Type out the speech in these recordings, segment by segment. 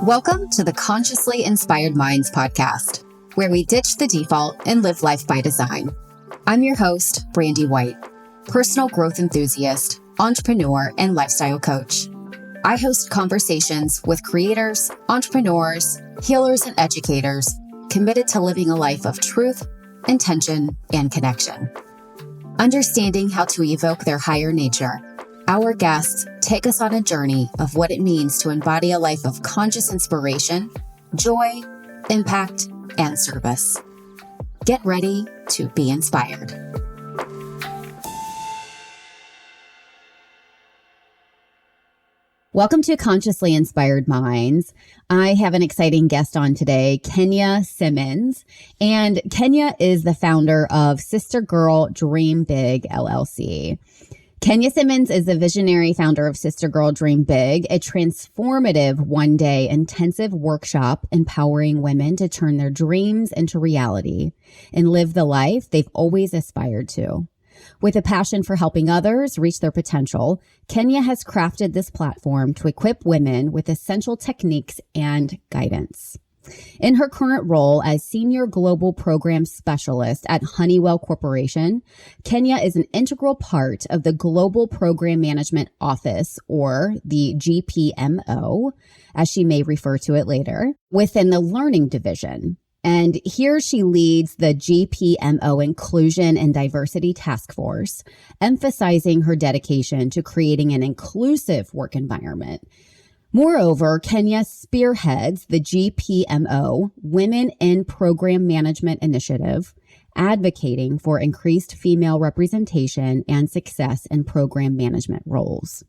Welcome to the Consciously Inspired Minds podcast, where we ditch the default and live life by design. I'm your host, Brandy White, personal growth enthusiast, entrepreneur, and lifestyle coach. I host conversations with creators, entrepreneurs, healers, and educators committed to living a life of truth, intention, and connection. Understanding how to evoke their higher nature, our guests take us on a journey of what it means to embody a life of conscious inspiration, joy, impact, and service. Get ready to be inspired. Welcome to Consciously Inspired Minds. I have an exciting guest on today, Kenya Simmons. And Kenya is the founder of Sistergirl Dream Big, LLC. Kenya Simmons is the visionary founder of Sistergirl Dream Big, a transformative one-day intensive workshop empowering women to turn their dreams into reality and live the life they've always aspired to. With a passion for helping others reach their potential, Kenya has crafted this platform to equip women with essential techniques and guidance. In her current role as Senior Global Program Specialist at Honeywell Corporation, Kenya is an integral part of the Global Program Management Office, or the GPMO, as she may refer to it later, within the Learning Division. And here she leads the GPMO Inclusion and Diversity Task Force, emphasizing her dedication to creating an inclusive work environment. Moreover, Kenya spearheads the GPMO Women in Program Management Initiative, advocating for increased female representation and success in program management roles.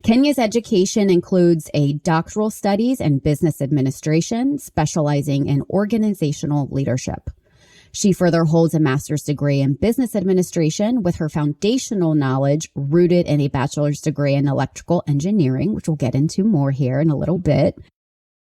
Kenya's education includes a doctoral studies in business administration, specializing in organizational leadership. She further holds a master's degree in business administration with her foundational knowledge rooted in a bachelor's degree in electrical engineering, which we'll get into more here in a little bit.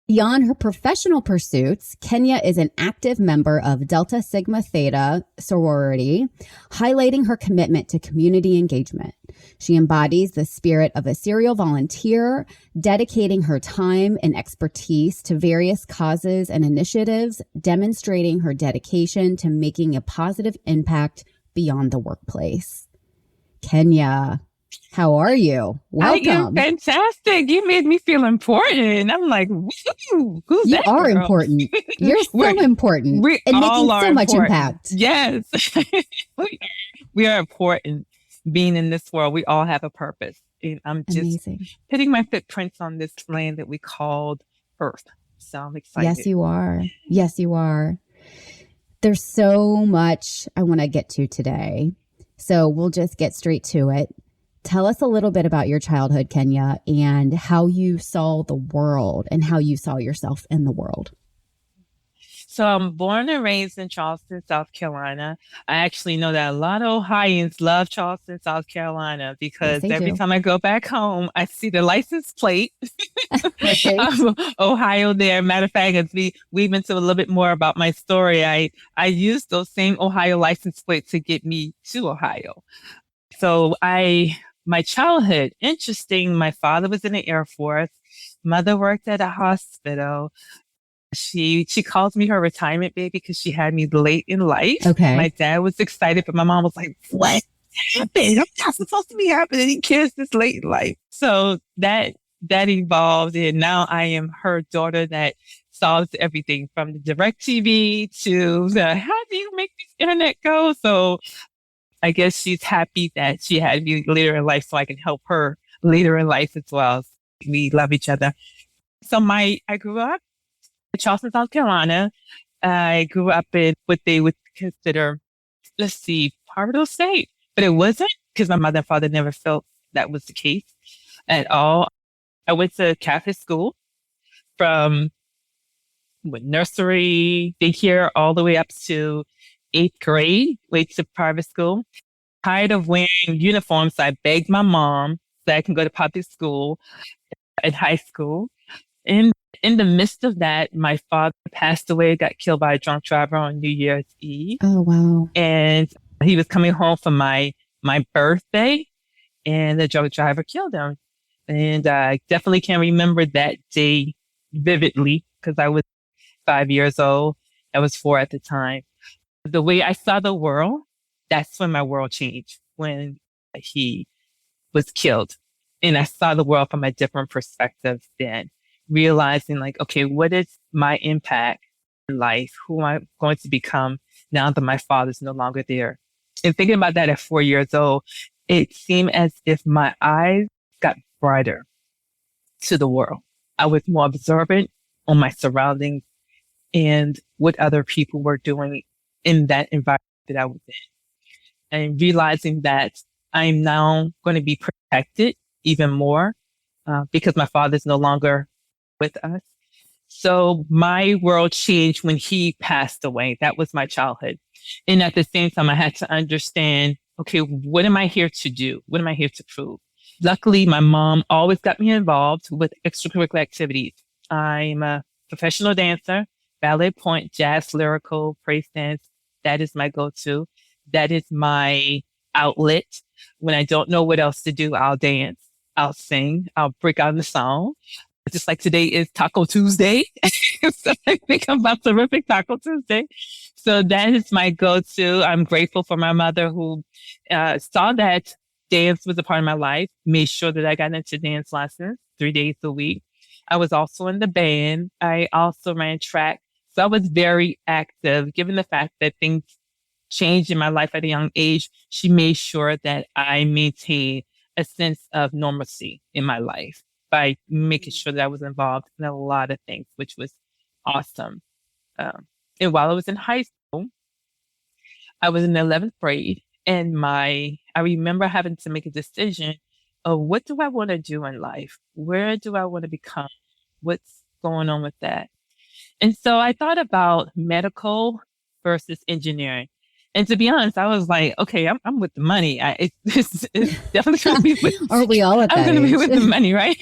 Beyond her professional pursuits, Kenya is an active member of Delta Sigma Theta sorority, highlighting her commitment to community engagement. She embodies the spirit of a serial volunteer, dedicating her time and expertise to various causes and initiatives, demonstrating her dedication to making a positive impact beyond the workplace. Kenya, how are you? Welcome. I am fantastic. You made me feel important. I'm like, woo, who's you that are girl? Important. You're so important. We and all making are so much important. impact. Yes. we are important. Being in this world, we all have a purpose. And I'm just Amazing. putting my footprints on this land that we called Earth. So I'm excited. Yes, you are. Yes, you are. There's so much I want to get to today. So we'll just get straight to it. Tell us a little bit about your childhood, Kenya, and how you saw the world and how you saw yourself in the world. So I'm born and raised in Charleston, South Carolina. I actually know that a lot of Ohioans love Charleston, South Carolina, because Yes, every time I go back home, I see the license plate Right. of Ohio there. Matter of fact, as we weave into a little bit more about my story, I used those same Ohio license plates to get me to Ohio. So my childhood, interesting. My father was in the Air Force. Mother worked at a hospital. She calls me her retirement baby because she had me late in life. Okay. My dad was excited, but my mom was like, what happened? I'm not supposed to be happening. Kids this late in life. So that evolved. And now I am her daughter that solves everything from the DirecTV to the, how do you make this internet go? So I guess she's happy that she had me later in life so I can help her later in life as well. We love each other. So I grew up in Charleston, South Carolina. I grew up in what they would consider, poverty state, but it wasn't because my mother and father never felt that was the case at all. I went to Catholic school from nursery, daycare, all the way up to 8th grade, went to private school. Tired of wearing uniforms, so I begged my mom that I can go to public school in high school. And in the midst of that, my father passed away, got killed by a drunk driver on New Year's Eve. Oh, wow. And he was coming home for my birthday. and the drug driver killed him. And I definitely can remember that day vividly because I was 5 years old. I was 4 at the time. The way I saw the world, that's when my world changed, when he was killed. And I saw the world from a different perspective then, realizing like, okay, what is my impact in life? Who am I going to become now that my father's no longer there? And thinking about that at 4 years old, it seemed as if my eyes got brighter to the world. I was more observant on my surroundings and what other people were doing in that environment that I was in. And realizing that I'm now going to be protected even more because my father's no longer with us. So my world changed when he passed away. That was my childhood. And at the same time, I had to understand, okay, what am I here to do? What am I here to prove? Luckily, my mom always got me involved with extracurricular activities. I'm a professional dancer, ballet point, jazz, lyrical, praise dance. That is my go-to. That is my outlet. When I don't know what else to do, I'll dance, I'll sing, I'll break out in the song. Just like today is Taco Tuesday. So I think about terrific Taco Tuesday. So that is my go-to. I'm grateful for my mother who saw that dance was a part of my life, made sure that I got into dance lessons 3 days a week. I was also in the band. I also ran track. So I was very active, given the fact that things changed in my life at a young age. She made sure that I maintained a sense of normalcy in my life by making sure that I was involved in a lot of things, which was awesome. And while I was in high school, I was in the 11th grade and I remember having to make a decision of what do I want to do in life? Where do I want to become? What's going on with that? And so I thought about medical versus engineering. And to be honest, I was like, okay, I'm with the money. It's definitely going to be with, Aren't we all at I'm that going to be age? with the money, right?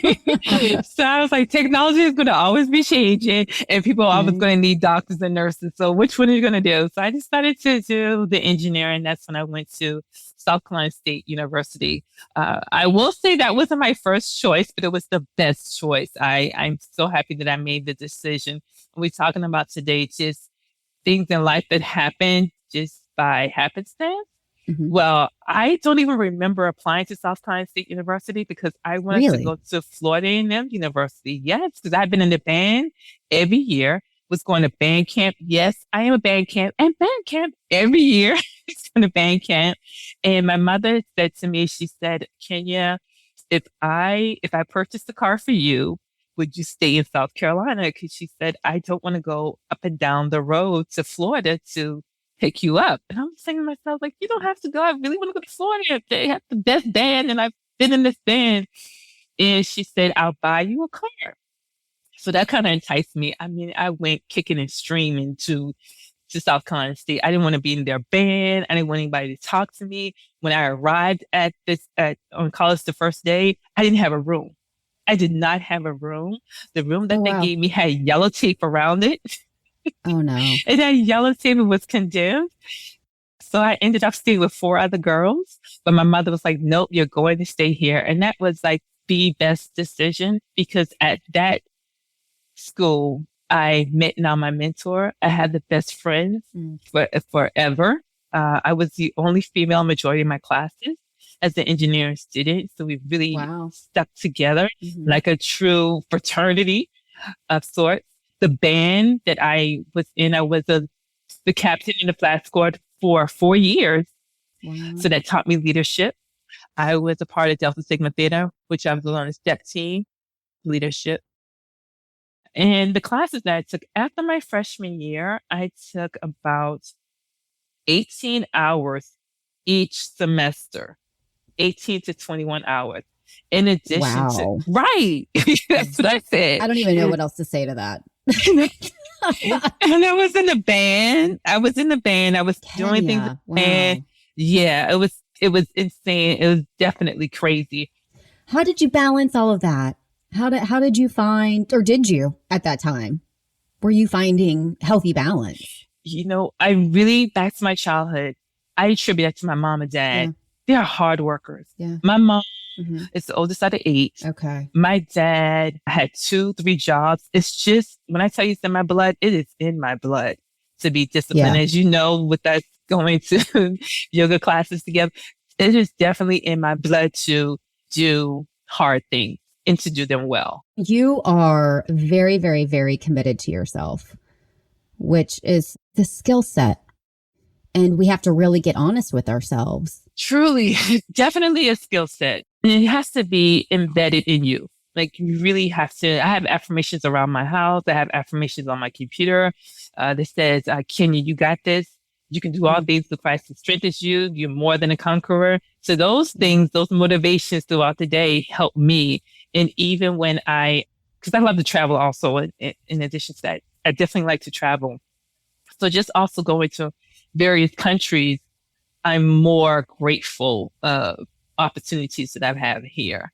So I was like, technology is going to always be changing and people are always Right. going to need doctors and nurses. So which one are you going to do? So I decided to do the engineering. That's when I went to South Carolina State University. I will say that wasn't my first choice, but it was the best choice. I'm so happy that I made the decision. We're talking about today, just things in life that happen just by happenstance. Mhm. Well, I don't even remember applying to South Carolina State University because I wanted to Really? go to Florida A&M University. Yes, because I've been in the band every year, was going to band camp. Yes, I am a band camp and band camp every year. It's going to band camp. And my mother said to me, she said, Kenya, if I purchased a car for you, would you stay in South Carolina? Because she said, I don't want to go up and down the road to Florida to pick you up. And I'm saying to myself, like, you don't have to go. I really want to go to Florida. They have the best band and I've been in this band. And she said, I'll buy you a car. So that kind of enticed me. I mean, I went kicking and streaming to South Carolina State. I didn't want to be in their band. I didn't want anybody to talk to me. When I arrived on college the first day, I didn't have a room. I did not have a room. The room that Oh, they wow. gave me had yellow tape around it. Oh, no. It had yellow tape and was condemned. So I ended up staying with 4 other girls, but my mother was like, nope, you're going to stay here. And that was like the best decision because at that school, I met now my mentor. I had the best friends forever. I was the only female majority in my classes as an engineering student. So we really Wow. stuck together Mhm. like a true fraternity of sorts. The band that I was in, I was the captain in the flat squad for 4 years. Wow. So that taught me leadership. I was a part of Delta Sigma Theta, which I was on a step team, leadership. And the classes that I took after my freshman year, I took about 18 hours each semester, 18 to 21 hours. In addition to, Wow. right. That's what I said. I don't even know what else to say to that. And I was in the band. I was doing things in Kenya. the band. Wow. Yeah, it was insane. It was definitely crazy. How did you balance all of that? How did you find, or did you at that time? Were you finding healthy balance? You know, I really, back to my childhood, I attribute that to my mom and dad. Yeah. they are hard workers. Yeah. My mom is the oldest out of 8. Okay. My dad had 2, 3 jobs. It's just, when I tell you it's in my blood, it is in my blood to be disciplined. Yeah. As you know, with us going to yoga classes together, it is definitely in my blood to do hard things and to do them well. You are very, very, very committed to yourself, which is the skill set. And we have to really get honest with ourselves. Truly, definitely a skill set. And it has to be embedded in you. Like you really have to. I have affirmations around my house. I have affirmations on my computer that says, Kenya, you got this. You can do all things through Christ who strengthens you. You're more than a conqueror. So those things, those motivations throughout the day help me. And even when because I love to travel also, in addition to that, I definitely like to travel. So just also going to various countries, I'm more grateful of opportunities that I've had here.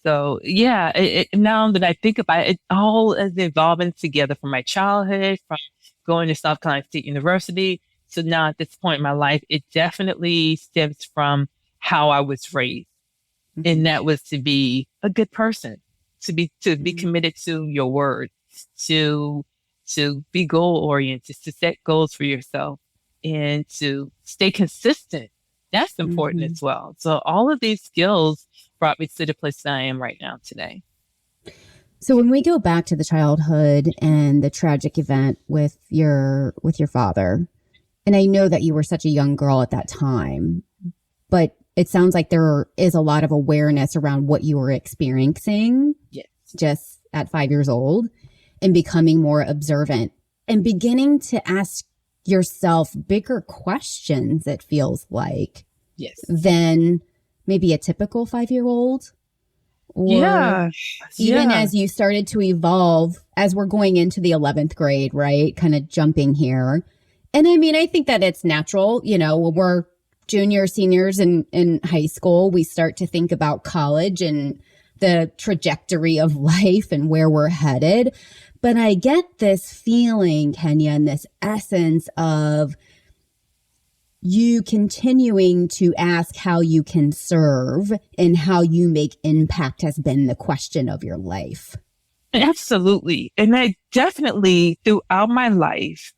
So yeah, now that I think about it, it all is evolving together from my childhood, from going to South Carolina State University. So now at this point in my life, it definitely stems from how I was raised. And that was to be a good person, to be committed to your word, to be goal oriented, to set goals for yourself and to stay consistent. That's important as well. So all of these skills brought me to the place that I am right now today. So when we go back to the childhood and the tragic event with your father, and I know that you were such a young girl at that time, but it sounds like there is a lot of awareness around what you were experiencing just at 5 years old and becoming more observant and beginning to ask yourself bigger questions, it feels like, than maybe a typical 5-year-old. Or even as you started to evolve, as we're going into the 11th grade, right? Kind of jumping here. And I mean, I think that it's natural, you know, when we're juniors, seniors in high school, we start to think about college and the trajectory of life and where we're headed. But I get this feeling, Kenya, and this essence of you continuing to ask how you can serve and how you make impact has been the question of your life. Absolutely. And I definitely, throughout my life,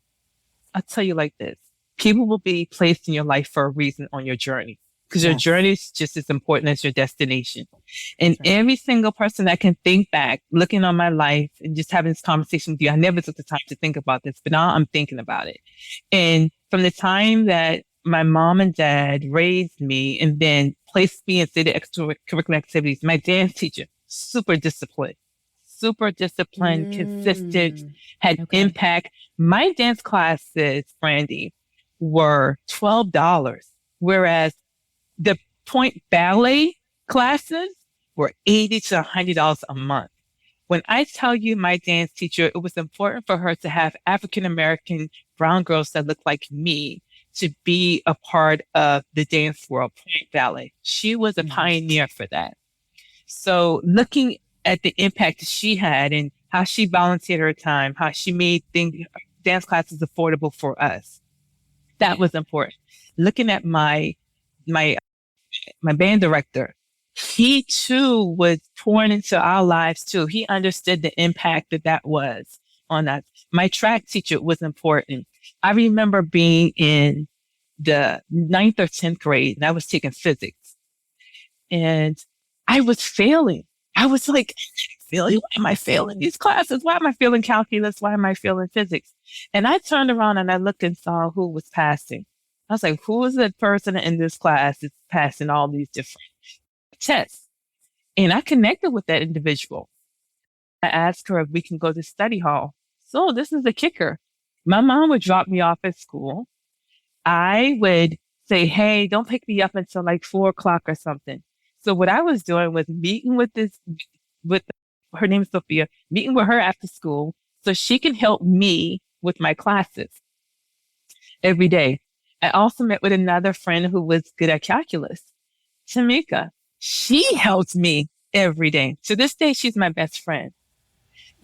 I'll tell you like this, people will be placed in your life for a reason on your journey. Because your journey is just as important as your destination. And every single person that can think back, looking on my life and just having this conversation with you, I never took the time to think about this, but now I'm thinking about it. And from the time that my mom and dad raised me and then placed me in city extracurricular activities, my dance teacher, super disciplined, consistent, had impact. My dance classes, Brandy, were $12, whereas the point ballet classes were $80 to $100 a month. When I tell you my dance teacher, it was important for her to have African-American brown girls that looked like me to be a part of the dance world, point ballet. She was a pioneer for that. So looking at the impact that she had and how she volunteered her time, how she made dance classes affordable for us, that was important. Looking at my band director, he too was pouring into our lives too. He understood the impact that was on us. My track teacher was important. I remember being in the 9th or 10th grade and I was taking physics and I was failing. I was like, why am I failing these classes? Why am I failing calculus? Why am I failing physics? And I turned around and I looked and saw who was passing. I was like, who is the person in this class that's passing all these different tests? And I connected with that individual. I asked her if we can go to study hall. So this is the kicker. My mom would drop me off at school. I would say, hey, don't pick me up until like 4:00 or something. So what I was doing was meeting with her name is Sophia, meeting with her after school so she can help me with my classes every day. I also met with another friend who was good at calculus, Tamika. She helped me every day. To this day, she's my best friend.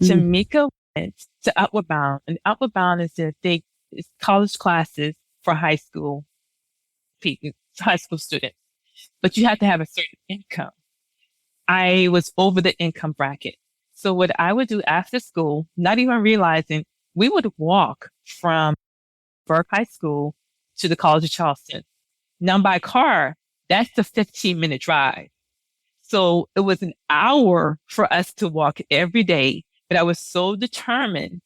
Tamika went to Upward Bound, and Upward Bound is it's college classes for high school students. but you have to have a certain income. I was over the income bracket. So what I would do after school, not even realizing, we would walk from Burke High School to the College of Charleston. Now by car, that's a 15-minute drive. So it was an hour for us to walk every day, but I was so determined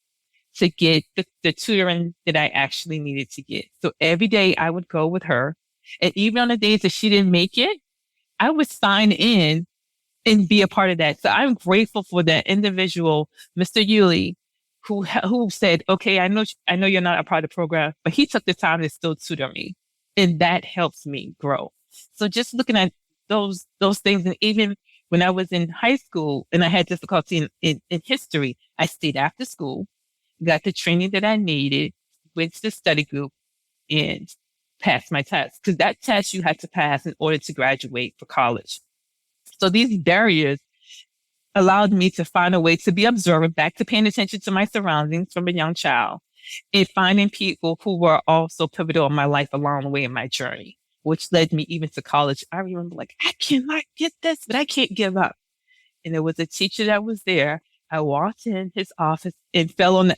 to get the tutoring that I actually needed to get. So every day I would go with her. And even on the days that she didn't make it, I would sign in and be a part of that. So I'm grateful for that individual, Mr. Yulee, who said, okay, I know you're not a part of the program, but he took the time to still tutor me. And that helps me grow. So just looking at those things, and even when I was in high school and I had difficulty in history, I stayed after school, got the training that I needed, went to the study group, and passed my test. Because that test you had to pass in order to graduate for college. So these barriers allowed me to find a way to be observant, back to paying attention to my surroundings from a young child, and finding people who were also pivotal in my life along the way in my journey, which led me even to college. I remember like, I cannot get this, but I can't give up. And there was a teacher that was there. I walked in his office and fell on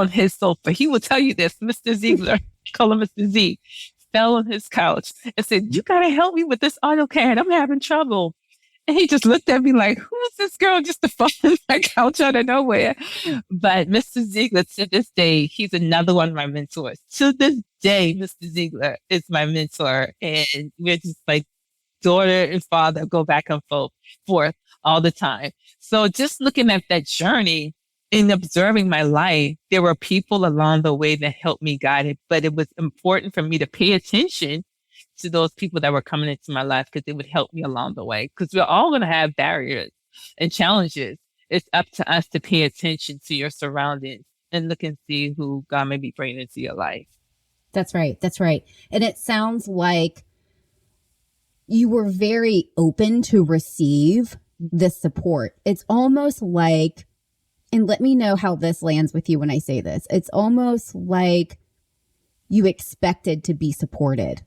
his sofa. He will tell you this, Mr. Ziegler, call him Mr. Z, fell on his couch and said, you got to help me with this AutoCAD. I'm having trouble. And he just looked at me like, who is this girl just to fall on my couch out of nowhere? But Mr. Ziegler, to this day, he's another one of my mentors. To this day, Mr. Ziegler is my mentor. And we're just like daughter and father, go back and forth all the time. So just looking at that journey and observing my life, there were people along the way that helped me guide it. But it was important for me to pay attention to those people that were coming into my life, because it would help me along the way. Because we're all going to have barriers and challenges. It's up to us to pay attention to your surroundings and look and see who God may be bringing into your life. That's right. That's right. And it sounds like you were very open to receive this support. It's almost like, and let me know how this lands with you when I say this, it's almost like you expected to be supported.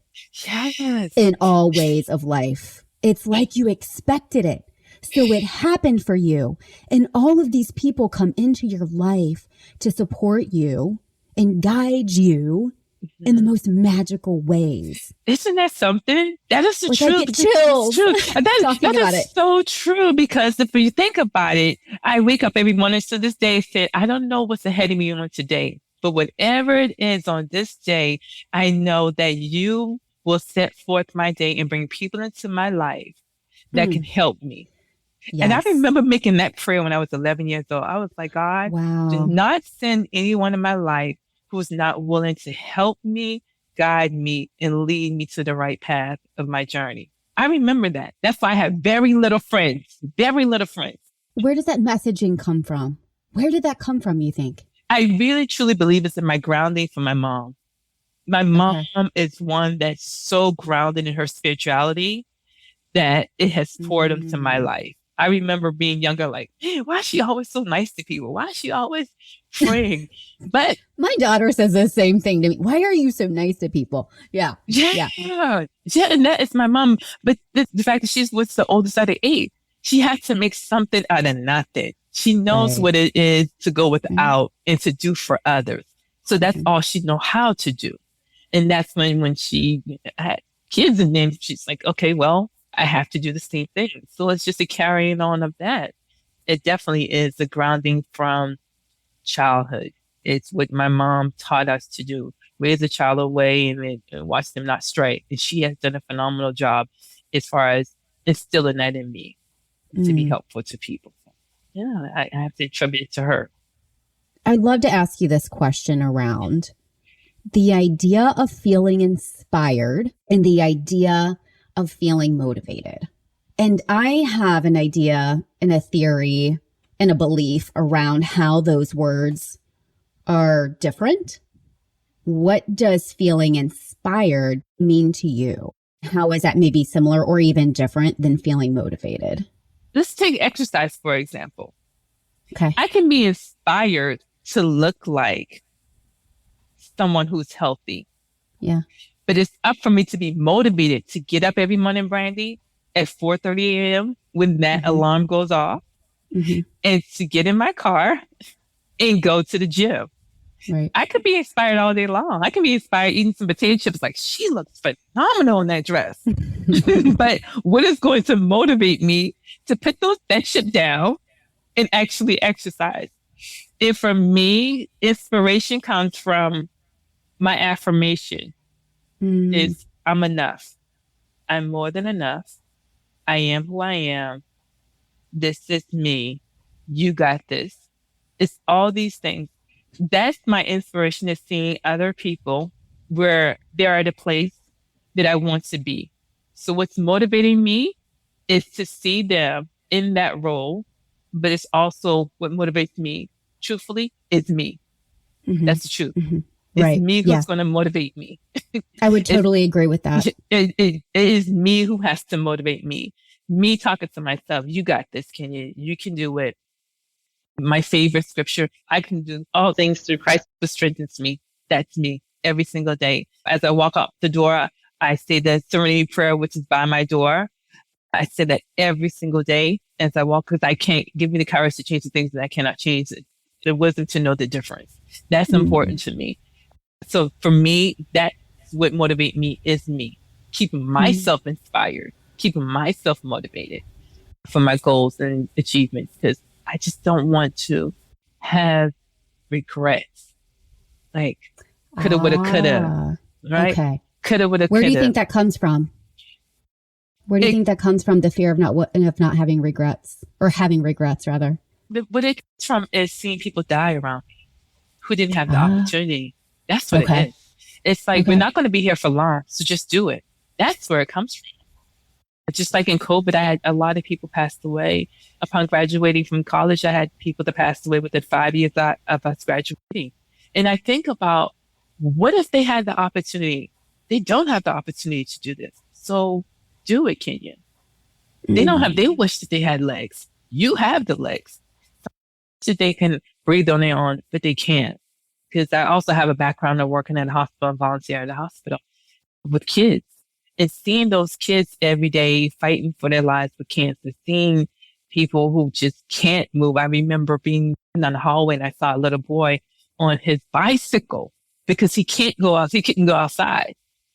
Yes. In all ways of life. It's like you expected it. So it happened for you. And all of these people come into your life to support you and guide you in the most magical ways. Isn't that something? That is the like truth. I get chills. True. That is so true, because if you think about it, I wake up every morning to this day and say, I don't know what's ahead of me on today, but whatever it is on this day, I know that you will set forth my day and bring people into my life that can help me. Yes. And I remember making that prayer when I was 11 years old. I was like, God, do not send anyone in my life who's not willing to help me, guide me, and lead me to the right path of my journey. I remember that. That's why I have very little friends. Where does that messaging come from? Where did that come from, you think? I really, truly believe it's in my grounding from my mom. My mom is one that's so grounded in her spirituality that it has poured into my life. I remember being younger, like, man, why is she always so nice to people? Why is she always praying? But my daughter says the same thing to me. Why are you so nice to people? Yeah. And that is my mom. But the fact that she was the oldest out of 8, she had to make something out of nothing. She knows what it is to go without and to do for others. So that's all she know how to do. And that's when she had kids, and then she's like, okay, well, I have to do the same thing. So it's just a carrying on of that. It definitely is a grounding from childhood. It's what my mom taught us to do. Raise a child away and watch them not stray. And she has done a phenomenal job as far as instilling that in me to be helpful to people. Yeah, I have to attribute it to her. I'd love to ask you this question around the idea of feeling inspired and the idea of feeling motivated. And I have an idea and a theory and a belief around how those words are different. What does feeling inspired mean to you? How is that maybe similar or even different than feeling motivated? Let's take exercise, for example. Okay. I can be inspired to look like someone who's healthy. Yeah. But it's up for me to be motivated to get up every morning, Brandy, at 4:30 a.m. when that alarm goes off, and to get in my car and go to the gym. Right. I could be inspired all day long. I can be inspired eating some potato chips like, she looks phenomenal in that dress. But what is going to motivate me to put that chip down and actually exercise? And for me, inspiration comes from my affirmation is I'm enough. I'm more than enough. I am who I am. This is me. You got this. It's all these things. That's my inspiration, is seeing other people where they're at a place that I want to be. So what's motivating me is to see them in that role, but it's also what motivates me, truthfully, is me. That's the truth. It's me who's going to motivate me. I would totally agree with that. It is me who has to motivate me. Me talking to myself, you got this, Kenya. You can do it. My favorite scripture, I can do all things through Christ who strengthens me. That's me every single day. As I walk out the door, I say the serenity prayer, which is by my door. I say that every single day as I walk, because I can't give me the courage to change the things that I cannot change. The wisdom to know the difference. That's important to me. So for me, that's what motivates me, is me. Keeping myself inspired, keeping myself motivated for my goals and achievements, because I just don't want to have regrets. Like, coulda, woulda, coulda. Right? Okay. Coulda, woulda, coulda. Where do you think that comes from? Where do you think that comes from, the fear of not having regrets, or having regrets, rather? What it comes from is seeing people die around me who didn't have the opportunity. That's what it is. It's like, we're not going to be here for long, so just do it. That's where it comes from. Just like in COVID, I had a lot of people passed away. Upon graduating from college, I had people that passed away within 5 years of us graduating. And I think about, what if they had the opportunity? They don't have the opportunity to do this. So do it, Kenya. They wish that they had legs. You have the legs. That they can breathe on their own, but they can't. Because I also have a background of working at a hospital and volunteering at a hospital with kids. And seeing those kids every day fighting for their lives with cancer, seeing people who just can't move. I remember being on the hallway and I saw a little boy on his bicycle because he couldn't go outside.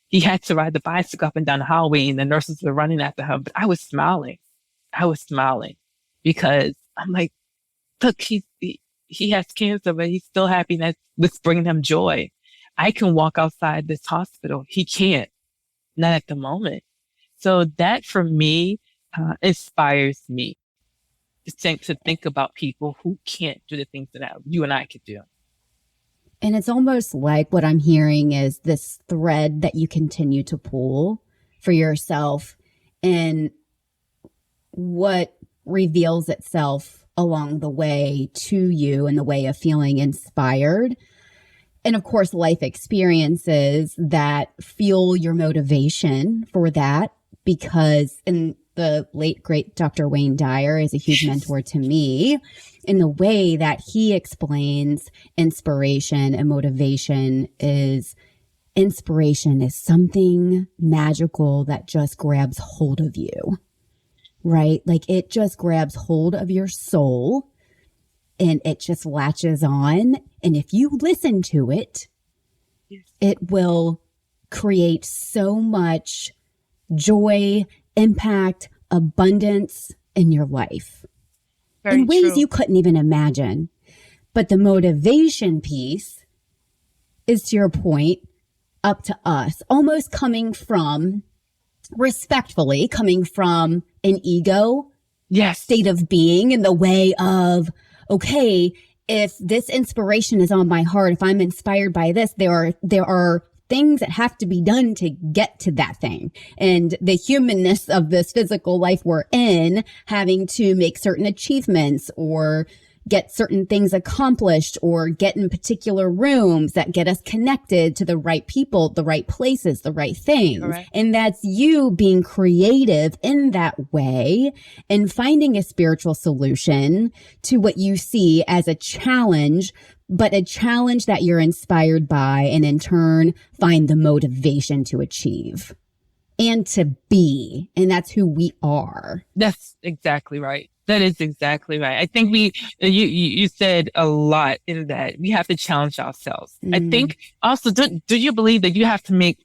He had to ride the bicycle up and down the hallway, and the nurses were running after him. But I was smiling. Because I'm like, look, he has cancer, but he's still happy. That's what's bringing him joy. I can walk outside this hospital. He can't. Not at the moment. So that for me inspires me to think about people who can't do the things that you and I could do. And it's almost like what I'm hearing is this thread that you continue to pull for yourself, and what reveals itself along the way to you in the way of feeling inspired. And of course, life experiences that fuel your motivation for that, because in the late, great Dr. Wayne Dyer is a huge mentor to me in the way that he explains inspiration and motivation is something magical that just grabs hold of you, right? Like, it just grabs hold of your soul and it just latches on. And if you listen to it, it will create so much joy, impact, abundance in your life in ways you couldn't even imagine. But the motivation piece is, to your point, up to us, almost respectfully coming from an ego state of being, in the way of, okay, if this inspiration is on my heart, if I'm inspired by this, there are things that have to be done to get to that thing. And the humanness of this physical life we're in, having to make certain achievements or get certain things accomplished or get in particular rooms that get us connected to the right people, the right places, the right things. Correct. And that's you being creative in that way and finding a spiritual solution to what you see as a challenge, but a challenge that you're inspired by and in turn find the motivation to achieve and to be. And that's who we are. That's exactly right. That is exactly right. I think you said a lot in that. We have to challenge ourselves. I think also, do you believe that you have to make,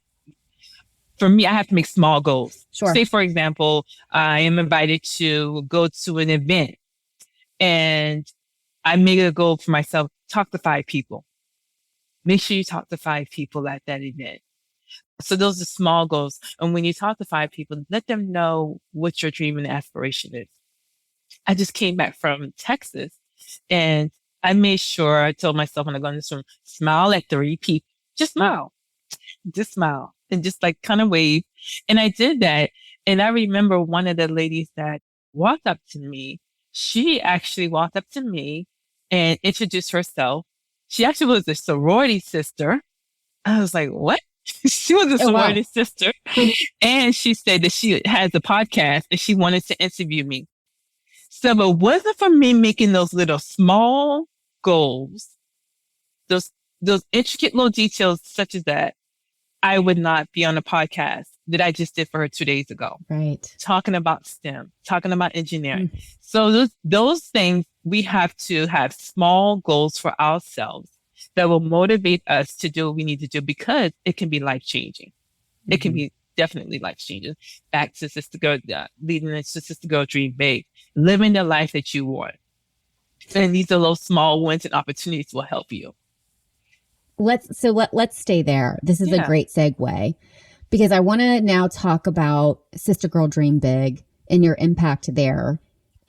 for me, I have to make small goals. Sure. Say, for example, I am invited to go to an event and I make it a goal for myself, talk to 5 people. Make sure you talk to 5 people at that event. So those are small goals. And when you talk to 5 people, let them know what your dream and aspiration is. I just came back from Texas and I made sure I told myself when I go in this room, smile at 3 people. Just smile and just like kind of wave. And I did that. And I remember one of the ladies that walked up to me, she actually walked up to me and introduced herself. She actually was a sorority sister. I was like, what? She was a sorority sister. And she said that she has a podcast and she wanted to interview me. So if it wasn't for me making those little small goals, those intricate little details such as that, I would not be on the podcast that I just did for her 2 days ago. Right. Talking about STEM, talking about engineering. So those things, we have to have small goals for ourselves that will motivate us to do what we need to do because it can be life-changing. It can be definitely life-changing. Back to Sistergirl, leading into Sistergirl Dream Big, living the life that you want. And these are those small wins and opportunities will help you. Let's stay there. This is a great segue because I want to now talk about Sistergirl Dream Big and your impact there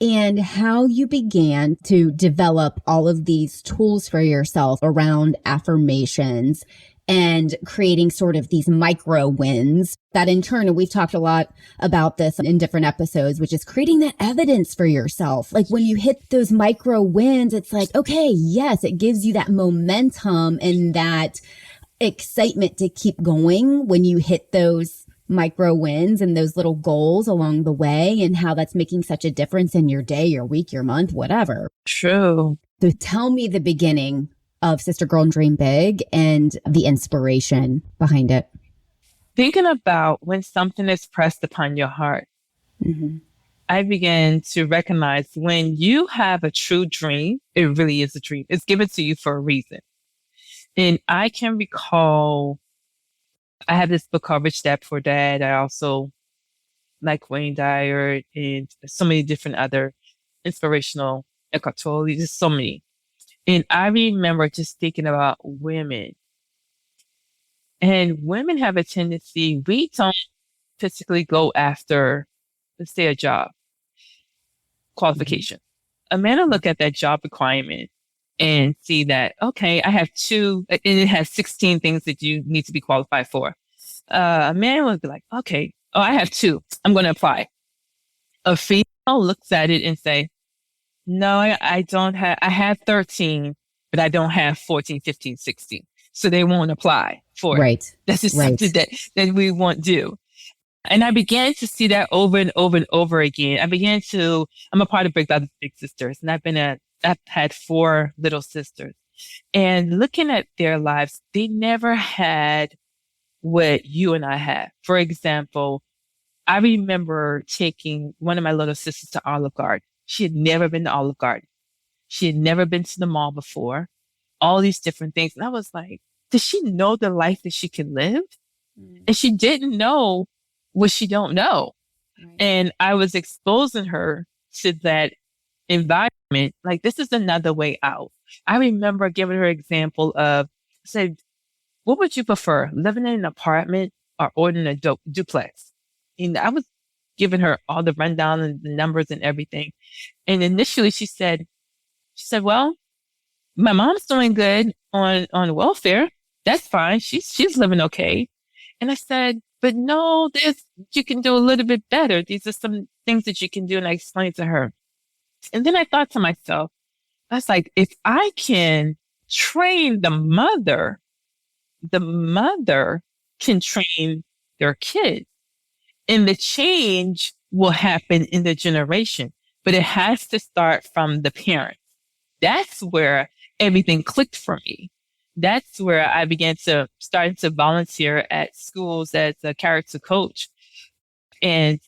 and how you began to develop all of these tools for yourself around affirmations and creating sort of these micro wins that in turn, and we've talked a lot about this in different episodes, which is creating that evidence for yourself. Like when you hit those micro wins, it's like, okay, yes, it gives you that momentum and that excitement to keep going when you hit those micro wins and those little goals along the way and how that's making such a difference in your day, your week, your month, whatever. True. So tell me the beginning of Sistergirl Dream Big and the inspiration behind it. Thinking about when something is pressed upon your heart, I began to recognize when you have a true dream, it really is a dream. It's given to you for a reason. And I can recall, I have this book called Rich Dad Poor Dad. I also like Wayne Dyer and so many different other inspirational Eckhart Tolle, just so many. And I remember just thinking about women. And women have a tendency, we don't physically go after, let's say, a job qualification. A man will look at that job requirement and see that, okay, I have 2, and it has 16 things that you need to be qualified for. A man would be like, okay, I have 2. I'm going to apply. A female looks at it and say, no, I don't have, I have 13, but I don't have 14, 15, 16. So they won't apply for it. That's just something that we won't do. And I began to see that over and over and over again. I'm a part of Big Sisters, and I've had 4 little sisters. And looking at their lives, they never had what you and I have. For example, I remember taking one of my little sisters to Olive Garden. She had never been to Olive Garden. She had never been to the mall before. All these different things. And I was like, does she know the life that she can live? And she didn't know what she don't know. And I was exposing her to that environment. Like, this is another way out. I remember giving her an example of, said, what would you prefer, living in an apartment or ordering a duplex? And I was giving her all the rundown and the numbers and everything. And initially she said, well, my mom's doing good on welfare. That's fine. She's living okay. And I said, but no, you can do a little bit better. These are some things that you can do. And I explained to her. And then I thought to myself, I was like, if I can train the mother can train their kids. And the change will happen in the generation, but it has to start from the parents. That's where everything clicked for me. That's where I began to start to volunteer at schools as a character coach. And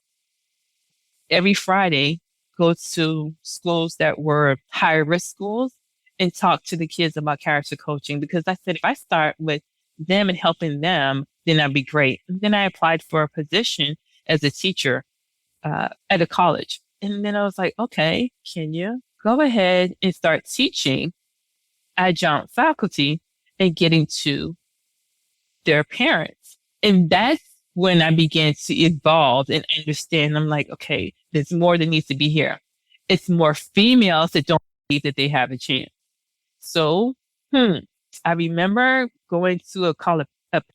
every Friday, go to schools that were high risk schools and talk to the kids about character coaching. Because I said, if I start with them and helping them, then that'd be great. And then I applied for a position as a teacher at a college. And then I was like, okay, can you go ahead and start teaching adjunct faculty and getting to their parents? And that's when I began to evolve and understand. I'm like, okay, there's more that needs to be here. It's more females that don't believe that they have a chance. So, I remember going to a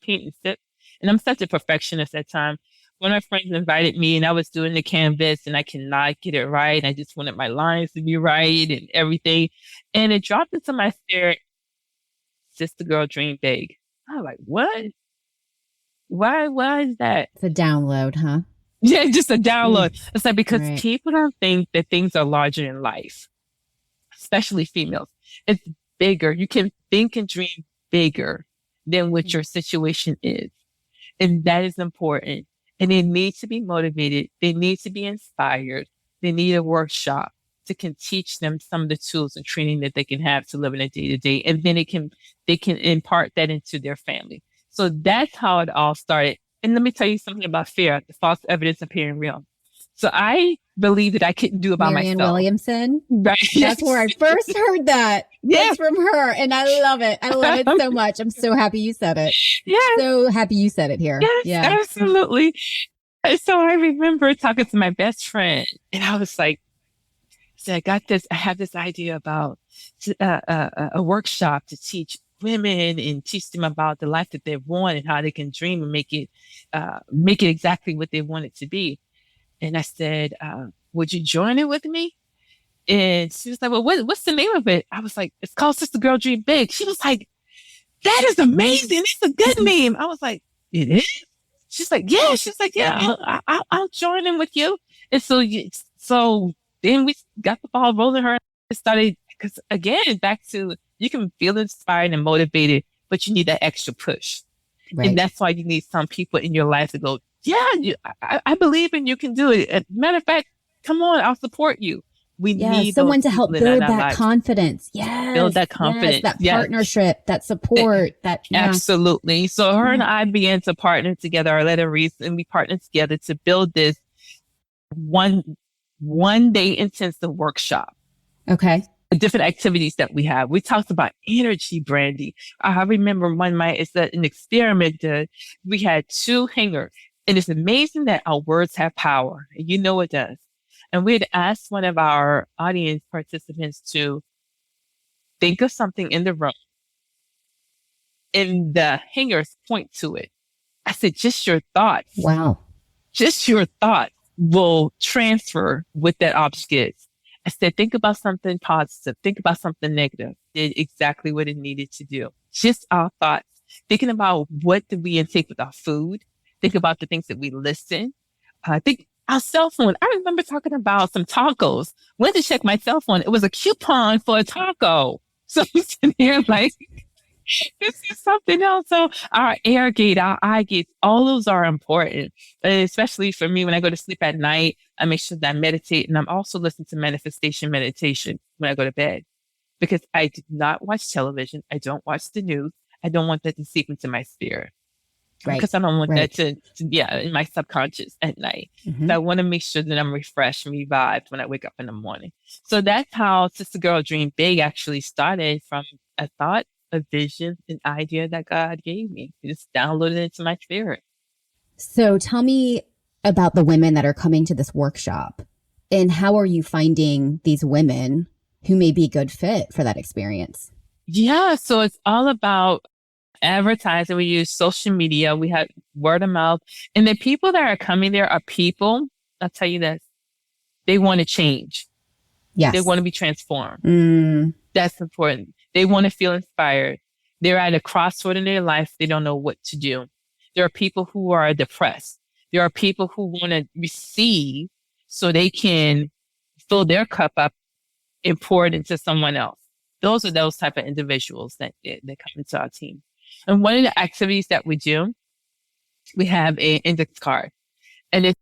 paint and sip, and I'm such a perfectionist at times. One of my friends invited me, and I was doing the canvas, and I cannot get it right. I just wanted my lines to be right and everything. And it dropped into my spirit, Sistergirl Dream Big. I was like, what? Why is that? It's a download, huh? Yeah, just a download. It's like, because Right. people don't think that things are larger in life, especially females. It's bigger. You can think and dream bigger than what your situation is. And that is important. And they need to be motivated. They need to be inspired. They need a workshop that can teach them some of the tools and training that they can have to live in a day to day. And then they can impart that into their family. So that's how it all started. And let me tell you something about fear, the false evidence appearing real. So I believe that I couldn't do it by Marianne myself. Williamson. Right. That's where I first heard that. Yeah. It's from her. And I love it. I love it so much. I'm so happy you said it. Yeah. So happy you said it here. Yes, yeah. Absolutely. And so I remember talking to my best friend, and I was like, I have this idea about a workshop to teach women and teach them about the life that they want and how they can dream and make it exactly what they want it to be. And I said, would you join it with me? And she was like, well, what's the name of it? I was like, it's called Sistergirl Dream Big. She was like, that is amazing. It's a good name. I was like, it is? She's like, yeah. She's like, yeah, I'll join in with you. And so then we got the ball rolling. Her and started, because again, back to, you can feel inspired and motivated, but you need that extra push. Right. And that's why you need some people in your life to go, yeah, I believe in you can do it. Matter of fact, come on, I'll support you. We need someone to help build that confidence. Yes. Build that confidence. That partnership, that support. Absolutely. So her and I began to partner together, our letter reads, and we partnered together to build this one day intensive workshop. Okay. The different activities that we have. We talked about energy branding. I remember it's an experiment that we had 2 hangers. And it's amazing that our words have power. You know it does. And we had asked one of our audience participants to think of something in the room, and the hangers point to it. I said, just your thoughts. Wow. Just your thoughts will transfer with that object. I said, think about something positive. Think about something negative. Did exactly what it needed to do. Just our thoughts. Thinking about what do we intake with our food. Think about the things that we listen. Think our cell phone. I remember talking about some tacos. Went to check my cell phone. It was a coupon for a taco. So I'm sitting here like, this is something else. So our air gate, our eye gates, all those are important. And especially for me, when I go to sleep at night, I make sure that I meditate. And I'm also listening to manifestation meditation when I go to bed, because I do not watch television. I don't watch the news. I don't want that to seep into my spirit. Right. Because I don't want that to in my subconscious at night. Mm-hmm. So I want to make sure that I'm refreshed and revived when I wake up in the morning. So that's how Sistergirl Dream Big actually started, from a thought, a vision, an idea that God gave me. He just downloaded it into my spirit. So tell me about the women that are coming to this workshop, and how are you finding these women who may be a good fit for that experience? Yeah, so it's all about advertising. We use social media. We have word of mouth. And the people that are coming there are people, I'll tell you this, they want to change. Yes. They want to be transformed. That's important. They want to feel inspired. They're at a crossroad in their life. They don't know what to do. There are people who are depressed. There are people who want to receive so they can fill their cup up and pour it into someone else. Those are those type of individuals that come into our team. And one of the activities that we do, we have an index card, and it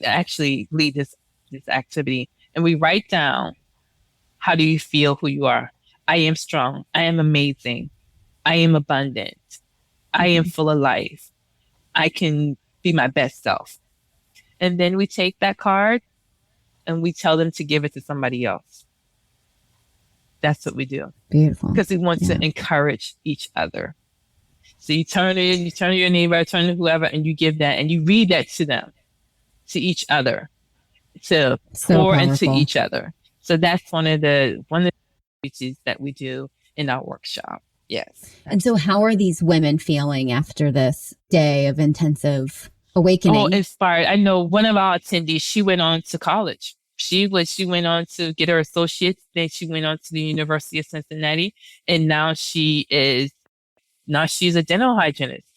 actually lead this activity, and we write down, how do you feel who you are? I am strong. I am amazing. I am abundant. I am full of life. I can be my best self. And then we take that card and we tell them to give it to somebody else. That's what we do. Beautiful. Because we want to encourage each other. So you turn it, you turn to your neighbor, turn to whoever, and you give that, and you read that to them, to each other, to pour into each other. So that's one of the activities that we do in our workshop. Yes. And so how are these women feeling after this day of intensive awakening? Oh, inspired. I know one of our attendees, she went on to college. She went on to get her associates. Then she went on to the University of Cincinnati. And now she's a dental hygienist.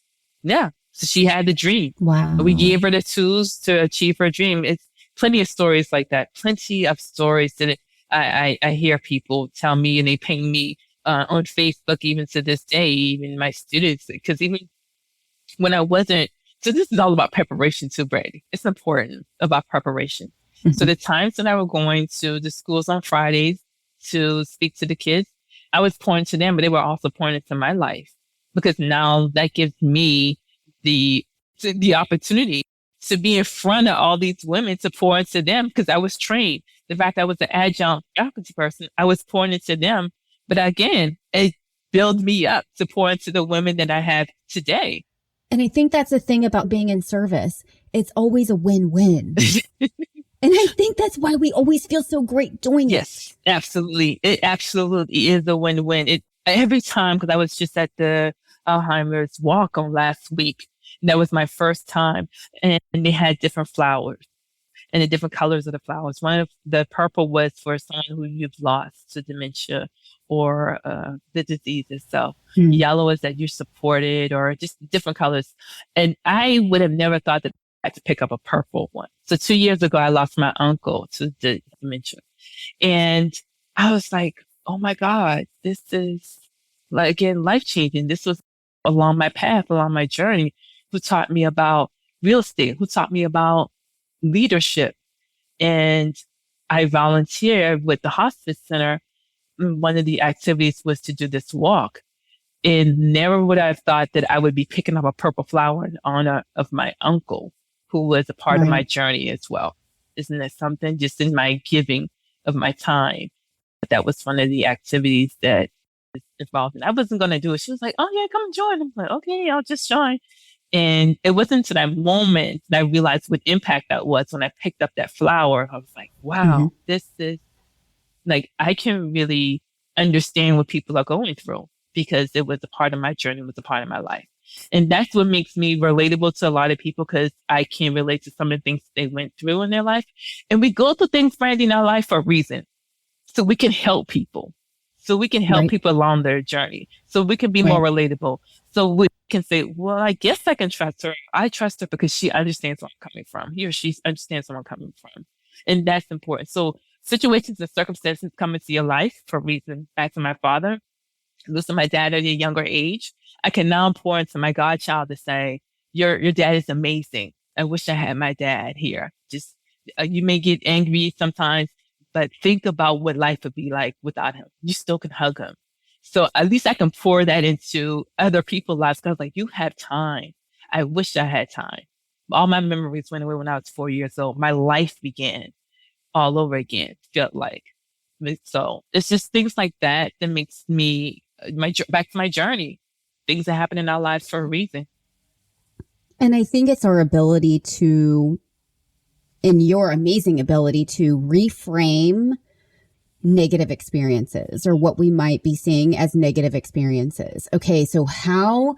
Yeah. So she had the dream. Wow. We gave her the tools to achieve her dream. It's plenty of stories like that. Plenty of stories that I hear people tell me, and they ping me on Facebook, even to this day, even my students, because even when I wasn't, so this is all about preparation too, Brady. It's important about preparation. Mm-hmm. So the times that I was going to the schools on Fridays to speak to the kids, I was pouring to them, but they were also pouring into my life, because now that gives me the opportunity to be in front of all these women to pour into them, because I was trained. The fact I was an adjunct faculty person, I was pouring into them. But again, it built me up to pour into the women that I have today. And I think that's the thing about being in service. It's always a win-win. And I think that's why we always feel so great doing it. Yes, absolutely. It absolutely is a win-win. Every time, because I was just at the Alzheimer's walk on last week. That was my first time. And they had different flowers and the different colors of the flowers. One of the purple was for someone who you've lost to dementia or the disease itself. Yellow is that you're supported, or just different colors. And I would have never thought that I had to pick up a purple one. So 2 years ago, I lost my uncle to the dementia. And I was like, oh my God, this is, like, again, life-changing. This was along my path, along my journey, who taught me about real estate, who taught me about leadership. And I volunteered with the hospice center. One of the activities was to do this walk. And never would I have thought that I would be picking up a purple flower in honor of my uncle, who was a part of my journey as well. Isn't that something? Just in my giving of my time. But that was one of the activities that was involved in. I wasn't going to do it. She was like, oh yeah, come join. I'm like, okay, I'll just join. And it wasn't until that moment that I realized what impact that was when I picked up that flower. I was like, wow, this is like, I can really understand what people are going through, because it was a part of my journey, it was a part of my life. And that's what makes me relatable to a lot of people, because I can relate to some of the things they went through in their life. And we go through things, Brandy, in our life for a reason. So we can help people. So we can help people along their journey. So we can be more relatable. So we can say, well, I guess I can trust her. I trust her because she understands where I'm coming from. He or she understands where I'm coming from. And that's important. So situations and circumstances come into your life for a reason. Back to my father, losing my dad at a younger age, I can now pour into my godchild to say, your dad is amazing. I wish I had my dad here. Just, you may get angry sometimes, but think about what life would be like without him. You still can hug him. So at least I can pour that into other people's lives. Cause like, you have time. I wish I had time. All my memories went away when I was 4 years old. My life began all over again, felt like. So it's just things like that that makes me back to my journey. Things that happen in our lives for a reason. And I think it's our ability to, and your amazing ability to reframe negative experiences, or what we might be seeing as negative experiences. Okay, so how,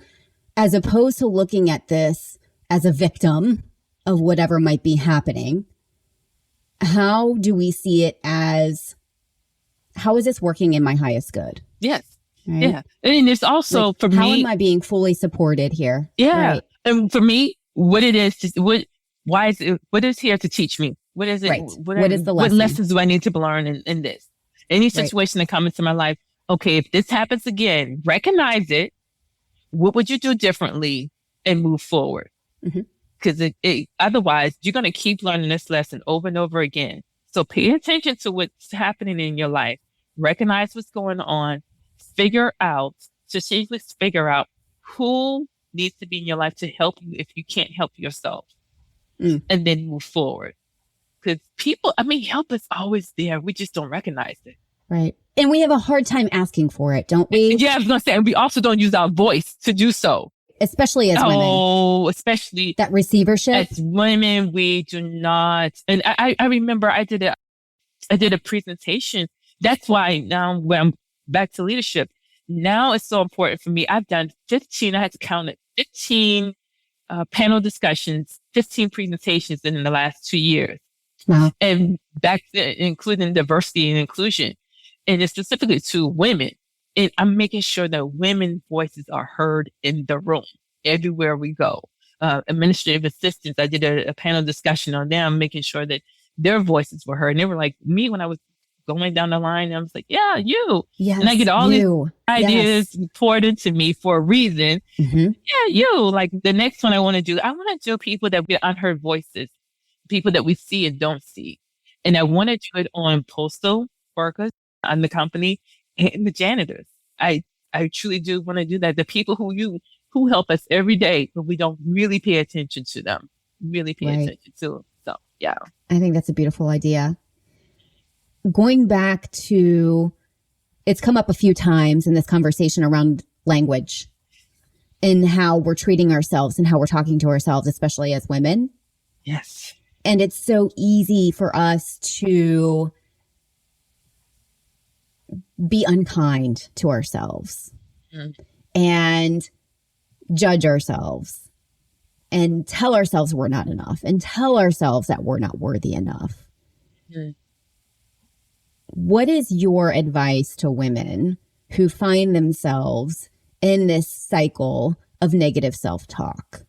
as opposed to looking at this as a victim of whatever might be happening, how do we see it as, how is this working in my highest good? Yes. Right? Yeah. And it's also, like, for me, how am I being fully supported here? Yeah. Right. And for me, what it is, what is here to teach me? What is it? Right. What is the lesson? What lessons do I need to learn in this? Any Right. situation that comes into my life, okay, if this happens again, recognize it. What would you do differently and move forward? Mm-hmm. Because otherwise, you're going to keep learning this lesson over and over again. So pay attention to what's happening in your life. Recognize what's going on. Strategically figure out who needs to be in your life to help you if you can't help yourself. And then move forward. Because help is always there. We just don't recognize it. Right. And we have a hard time asking for it, don't we? Yeah, I was going to say, and we also don't use our voice to do so. Especially as women. Oh, especially that receivership. As women, we do not. And I remember I did a presentation. That's why now when I'm back to leadership, now it's so important for me. I've done 15, I had to count it, 15 panel discussions, 15 presentations in the last 2 years. Wow. And including diversity and inclusion. And it's specifically to women. And I'm making sure that women's voices are heard in the room everywhere we go. Administrative assistants, I did a panel discussion on them, making sure that their voices were heard. And they were like me when I was going down the line. I was like, yeah, you. Yes, and I get all these ideas poured into me for a reason. Mm-hmm. Yeah, you. Like the next one I want to do people that get unheard voices, people that we see and don't see. And I want to do it on postal workers on the company and the janitors. I truly do want to do that. The people who help us every day, but we don't really pay attention to them. Really pay attention to them. So yeah. I think that's a beautiful idea. Going back to, it's come up a few times in this conversation around language and how we're treating ourselves and how we're talking to ourselves, especially as women. Yes. And it's so easy for us to be unkind to ourselves and judge ourselves and tell ourselves we're not enough and tell ourselves that we're not worthy enough. What is your advice to women who find themselves in this cycle of negative self-talk?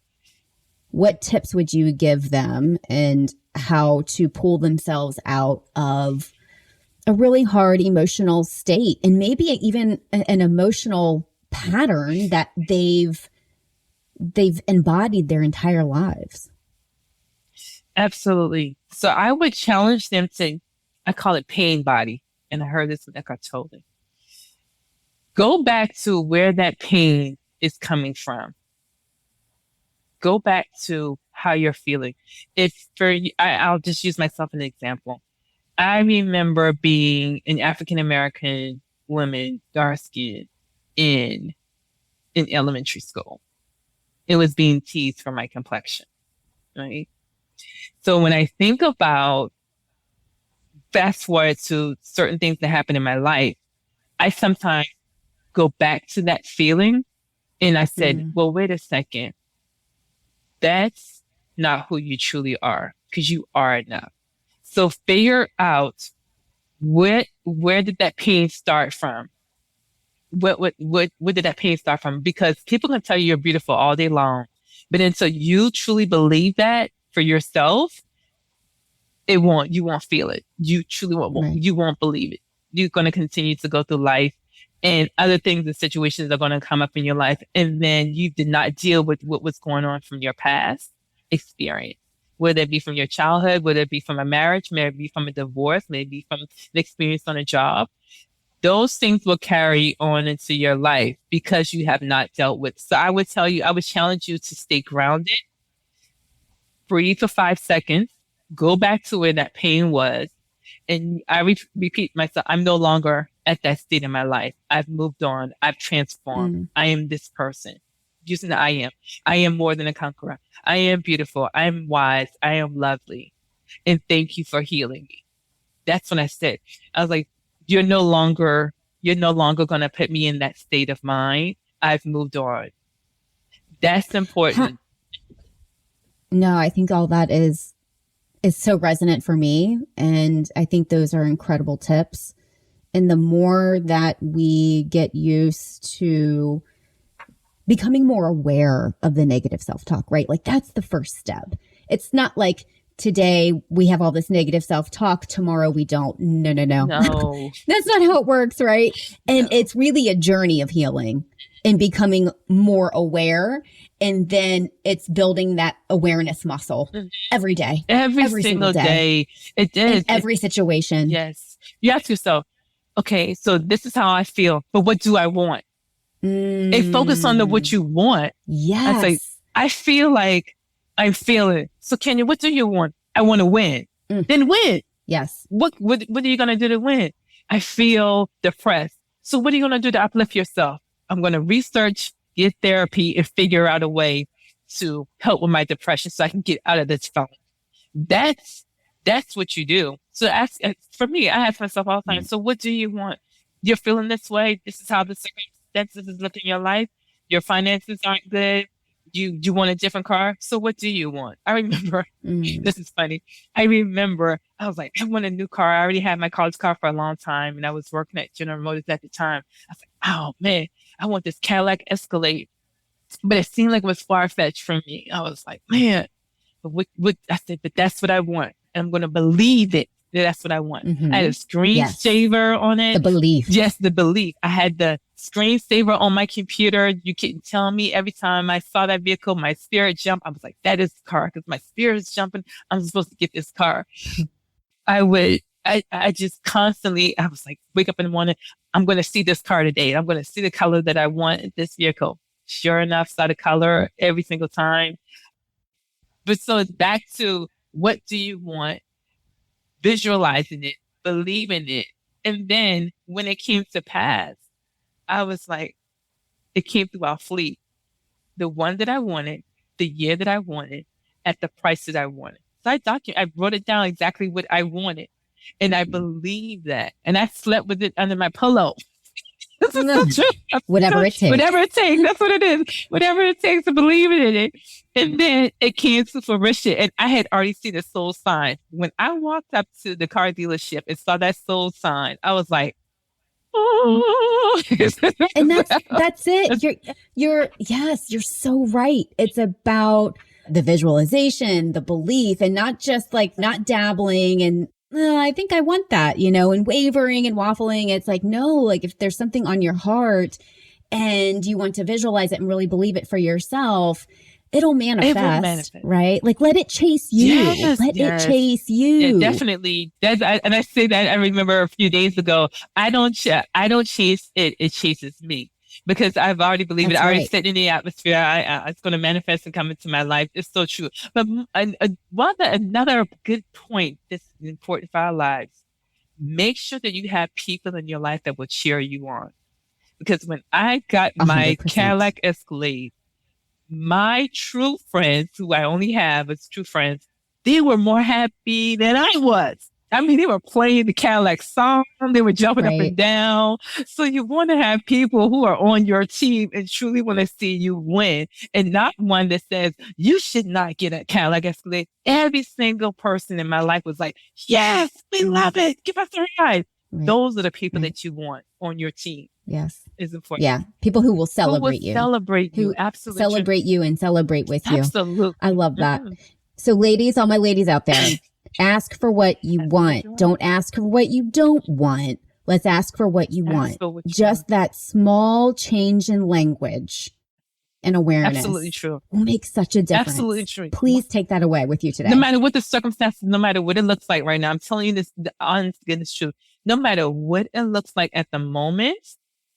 What tips would you give them and how to pull themselves out of a really hard emotional state and maybe even an emotional pattern that they've embodied their entire lives? Absolutely. So I would challenge them to, I call it pain body. And I heard this from Eckhart Tolle. Go back to where that pain is coming from. Go back to how you're feeling. I'll just use myself as an example. I remember being an African-American woman, dark skinned, in elementary school. It was being teased for my complexion, right? So when I think about fast forward to certain things that happen in my life, I sometimes go back to that feeling and I said, well, wait a second. That's not who you truly are, because you are enough. So figure out where did that pain start from? What did that pain start from? Because people can tell you you're beautiful all day long, but until you truly believe that for yourself, you won't feel it. You truly you won't believe it. You're going to continue to go through life and other things and situations are going to come up in your life. And then you did not deal with what was going on from your past experience, whether it be from your childhood, whether it be from a marriage, maybe from a divorce, maybe from an experience on a job. Those things will carry on into your life because you have not dealt with. So I would challenge you to stay grounded, breathe for 5 seconds, go back to where that pain was. And I repeat myself, I'm no longer at that state in my life. I've moved on. I've transformed. I am this person. Using the I am. I am more than a conqueror. I am beautiful. I am wise. I am lovely. And thank you for healing me. That's when I said, I was like, you're no longer going to put me in that state of mind. I've moved on. That's important. No, I think all that is so resonant for me. And I think those are incredible tips. And the more that we get used to becoming more aware of the negative self-talk, right? Like that's the first step. It's not like today we have all this negative self-talk, tomorrow we don't. No. No. That's not how it works, right? And No. it's really a journey of healing and becoming more aware. And then it's building that awareness muscle every day. Every single day. It is. In every situation. Yes. You ask yourself, okay, so this is how I feel, but what do I want? And focus on what you want. Yes. I say, I feel like I'm feeling. So Kenya, what do you want? I want to win. Then win. Yes. What are you going to do to win? I feel depressed. So what are you going to do to uplift yourself? I'm going to research, get therapy, and figure out a way to help with my depression so I can get out of this funk. That's what you do. So for me, I ask myself all the time, so what do you want? You're feeling this way. This is how the circumstances is looking in your life. Your finances aren't good. You want a different car. So what do you want? I remember, this is funny. I remember I was like, I want a new car. I already had my college car for a long time and I was working at General Motors at the time. I was like, oh man, I want this Cadillac Escalade. But it seemed like it was far-fetched for me. I was like, man, but I said, but that's what I want. And I'm going to believe it. That's what I want. I had a screensaver on it. The belief. Yes, the belief. I had the screensaver on my computer. You can tell me every time I saw that vehicle, my spirit jumped. I was like, that is the car because my spirit is jumping. I'm supposed to get this car. I just constantly, I was like, wake up in the morning. I'm going to see this car today. I'm going to see the color that I want in this vehicle. Sure enough, saw the color every single time. But so it's back to what do you want? Visualizing it, believing it. And then when it came to pass, I was like, it came through our fleet. The one that I wanted, the year that I wanted, at the price that I wanted. So I wrote it down exactly what I wanted. And I believed that. And I slept with it under my pillow. This is so true. Whatever it takes. Whatever it takes. That's what it is. Whatever it takes to believe in it. And then it came to fruition. And I had already seen the soul sign. When I walked up to the car dealership and saw that soul sign, I was like, oh. And that's it. You're so right. It's about the visualization, the belief, and not just like not dabbling and I think I want that, and wavering and waffling. It's like, no, like if there's something on your heart and you want to visualize it and really believe it for yourself, it'll manifest, right? Like let it chase you. Yes, let it chase you. Yeah, definitely. And I say that I remember a few days ago, I don't chase it. It chases me. Because I've already believed it. I already set in the atmosphere. It's going to manifest and come into my life. It's so true. But another good point that's important for our lives, make sure that you have people in your life that will cheer you on. Because when I got my 100%. Cadillac Escalade, my true friends, who I only have as true friends, they were more happy than I was. I mean, they were playing the Cadillac song. They were jumping up and down. So you want to have people who are on your team and truly want to see you win, and not one that says, you should not get a Cadillac Escalade. Every single person in my life was like, yes, we love it. Give us a ride. Right. Those are the people that you want on your team. Yes. Is important. Yeah. People who will celebrate you. Who absolutely. Celebrate you and celebrate with you. Absolutely. I love that. So ladies, all my ladies out there, ask for what you want. Don't ask for what you don't want. Let's ask for what you want. Just that small change in language and awareness. Absolutely true. Will make such a difference. Absolutely true. Please take that away with you today. No matter what the circumstances, no matter what it looks like right now, I'm telling you this, the honest goodness truth. No matter what it looks like at the moment,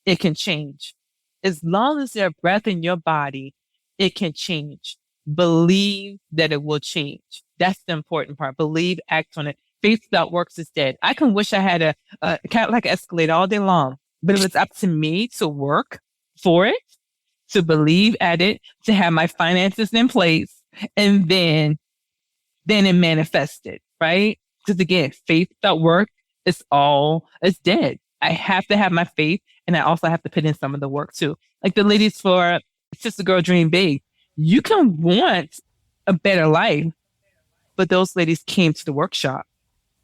it can change. As long as there's breath in your body, it can change. Believe that it will change. That's the important part. Believe, act on it. Faith without works is dead. I can wish I had a Cadillac Escalade all day long, but if it's up to me to work for it, to believe at it, to have my finances in place, and then it manifested, right? Because again, faith without work is dead. I have to have my faith, and I also have to put in some of the work too. Like the ladies for Sistergirl Dream Big, you can want a better life, but those ladies came to the workshop.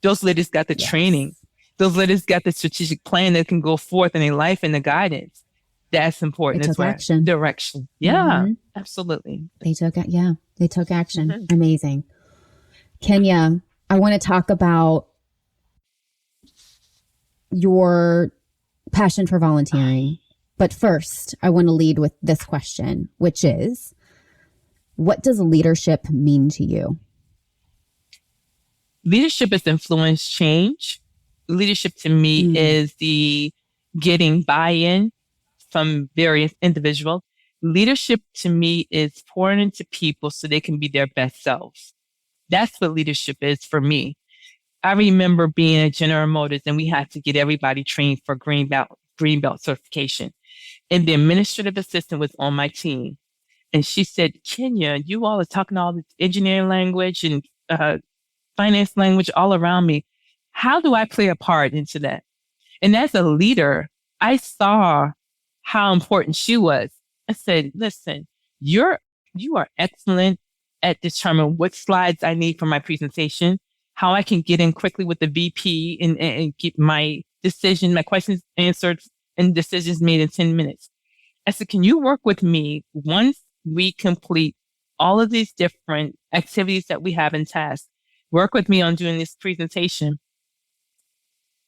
Those ladies got the training. Those ladies got the strategic plan that can go forth in their life and the guidance. That's important. They took action. Direction. Yeah, absolutely. They took action. Amazing. Kenya, I want to talk about your passion for volunteering. But first, I want to lead with this question, which is, what does leadership mean to you? Leadership is influence change. Leadership to me is the getting buy-in from various individuals. Leadership to me is pouring into people so they can be their best selves. That's what leadership is for me. I remember being at General Motors and we had to get everybody trained for green belt certification. And the administrative assistant was on my team. And she said, Kenya, you all are talking all this engineering language and finance language all around me. How do I play a part into that? And as a leader, I saw how important she was. I said, listen, you are excellent at determining what slides I need for my presentation, how I can get in quickly with the VP and get my questions answered and decisions made in 10 minutes. I said, can you work with me once we complete all of these different activities that we have in tasks? Work with me on doing this presentation.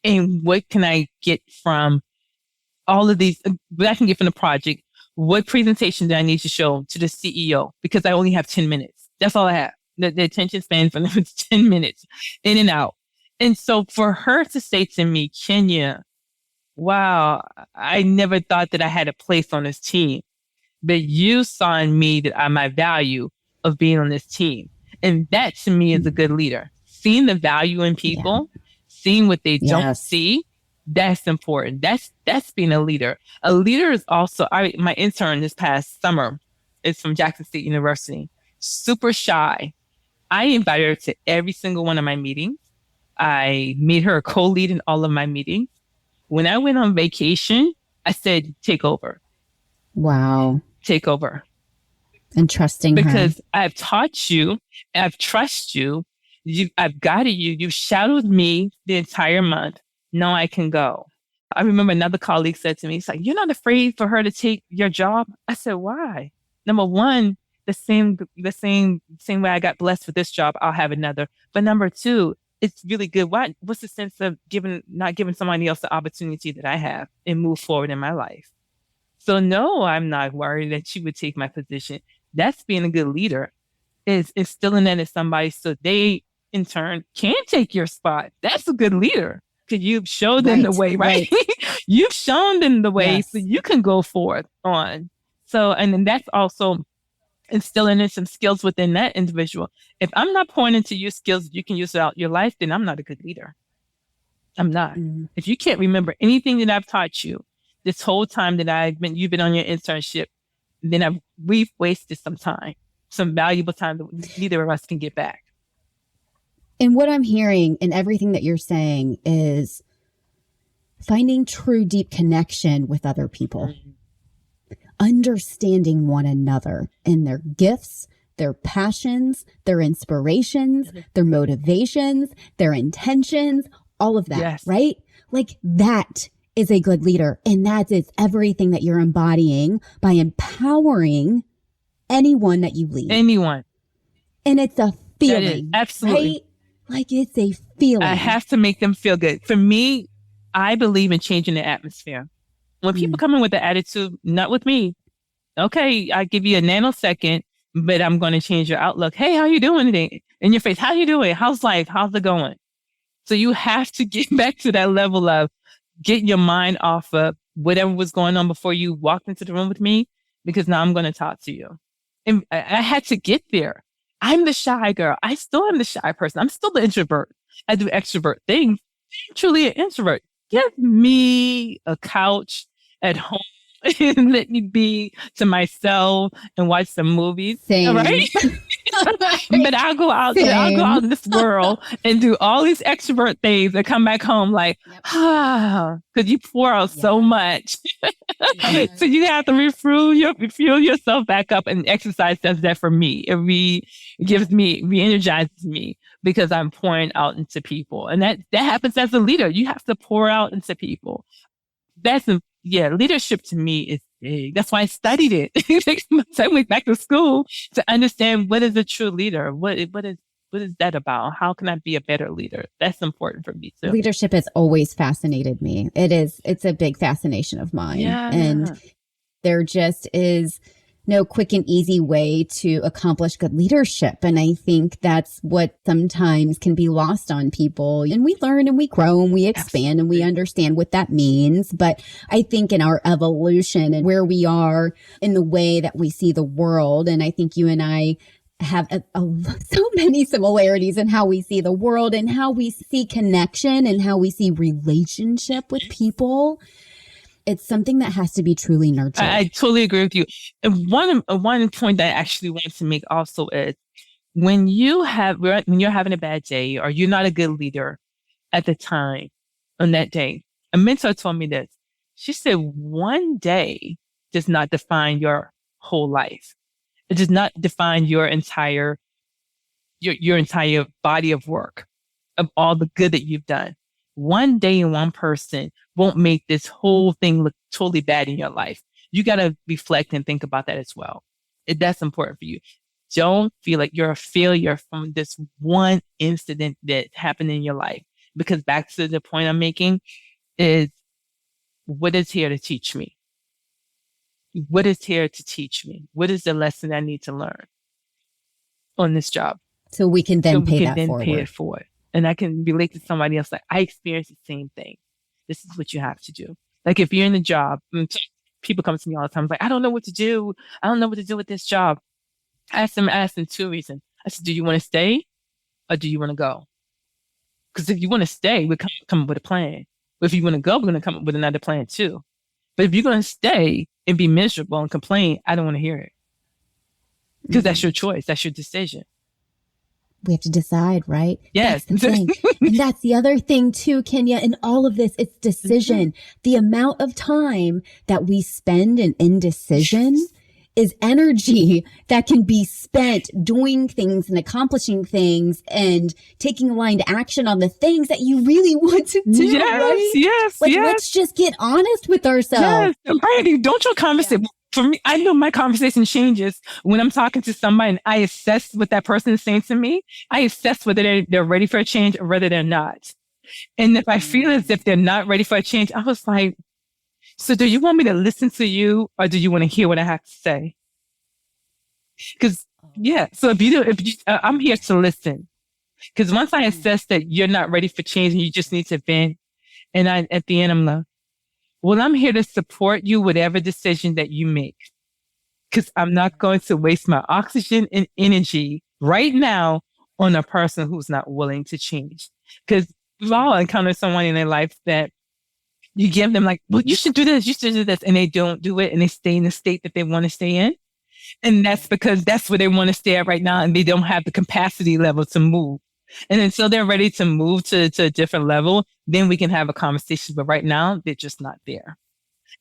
And what can I get from all of these, what I can get from the project? What presentation do I need to show to the CEO? Because I only have 10 minutes. That's all I have. The attention span for them is 10 minutes in and out. And so for her to say to me, Kenya, wow, I never thought that I had a place on this team, but you saw in me that my value of being on this team. And that to me is a good leader. Seeing the value in people, seeing what they don't see, that's important. That's being a leader. A leader is also, my intern this past summer is from Jackson State University, super shy. I invited her to every single one of my meetings. I made her a co-lead in all of my meetings. When I went on vacation, I said, take over. Wow. Take over. And trusting her. Because I've taught you, I've trusted you, I've guided you, you've shadowed me the entire month. Now I can go. I remember another colleague said to me, he's like, you're not afraid for her to take your job? I said, why? Number one, the same way I got blessed with this job, I'll have another. But number two, it's really good. What's the sense of not giving somebody else the opportunity that I have and move forward in my life? So no, I'm not worried that she would take my position. That's being a good leader, is instilling that in somebody so they in turn can take your spot. That's a good leader because you've showed them the way, right? You've shown them the way so you can go forth on. So, and then that's also instilling in some skills within that individual. If I'm not pouring into you skills you can use throughout your life, then I'm not a good leader. I'm not. If you can't remember anything that I've taught you this whole time that you've been on your internship, then we've wasted some time, some valuable time that neither of us can get back. And what I'm hearing in everything that you're saying is finding true deep connection with other people. Understanding one another and their gifts, their passions, their inspirations, their motivations, their intentions, all of that, right? Like that is a good leader. And that is everything that you're embodying by empowering anyone that you lead. Anyone. And it's a feeling. Absolutely. Right? Like it's a feeling. I have to make them feel good. For me, I believe in changing the atmosphere. When people come in with the attitude, not with me, okay, I give you a nanosecond, but I'm going to change your outlook. Hey, how you doing today? In your face, how you doing? How's life? How's it going? So you have to get back to that level of getting your mind off of whatever was going on before you walked into the room with me, because now I'm going to talk to you. And I had to get there. I'm the shy girl. I still am the shy person. I'm still the introvert. I do extrovert things. I'm truly an introvert. Give me a couch at home and let me be to myself and watch some movies. Same. Right? But I'll go out in this world and do all these extrovert things and come back home like, because you pour out so much. So you have to refuel yourself back up, and exercise does that for me. It re-energizes me because I'm pouring out into people. And that happens as a leader. You have to pour out into people. Leadership to me is big. That's why I studied it. I went back to school to understand what is a true leader. What is What is that about? How can I be a better leader? That's important for me too. Leadership has always fascinated me. It's a big fascination of mine. Yeah. And there just is no quick and easy way to accomplish good leadership. And I think that's what sometimes can be lost on people. And we learn and we grow and we expand and we understand what that means. But I think in our evolution and where we are in the way that we see the world, and I think you and I have so many similarities in how we see the world and how we see connection and how we see relationship with people. It's something that has to be truly nurtured. I totally agree with you. And one point that I actually wanted to make also is when you're having a bad day or you're not a good leader at the time on that day, a mentor told me this. She said, one day does not define your whole life. It does not define your entire body of work of all the good that you've done. One day and one person won't make this whole thing look totally bad in your life. You got to reflect and think about that as well. That's important for you. Don't feel like you're a failure from this one incident that happened in your life. Because back to the point I'm making is, what is here to teach me? What is here to teach me? What is the lesson I need to learn on this job? So we can then pay it forward. And I can relate to somebody else. Like, I experienced the same thing. This is what you have to do. Like, if you're in the job, people come to me all the time. Like, I don't know what to do. I don't know what to do with this job. I asked them 2 reasons. I said, do you want to stay or do you want to go? Because if you want to stay, we'll come up with a plan. But if you want to go, we're going to come up with another plan too. But if you're going to stay and be miserable and complain, I don't want to hear it. Because that's your choice. That's your decision. We have to decide, right? Yes. That's the thing. And that's the other thing too, Kenya, in all of this, it's decision. The amount of time that we spend in indecision is energy that can be spent doing things and accomplishing things and taking aligned action on the things that you really want to do. Yes, right? yes, like, let's just get honest with ourselves. Yes. Right. Don't your conversation. Yeah. For me, I know my conversation changes when I'm talking to somebody and I assess what that person is saying to me. I assess whether they're ready for a change or whether they're not. And if I feel as if they're not ready for a change, I was like, so do you want me to listen to you or do you want to hear what I have to say? Because, so I'm here to listen. Because once I assess that you're not ready for change and you just need to vent, and at the end, I'm like, well, I'm here to support you, whatever decision that you make. Because I'm not going to waste my oxygen and energy right now on a person who's not willing to change. Because we've all encountered someone in their life that you give them like, well, you should do this, and they don't do it, and they stay in the state that they want to stay in. And that's because that's where they want to stay at right now, and they don't have the capacity level to move. And until they're ready to move to a different level, then we can have a conversation. But right now, they're just not there.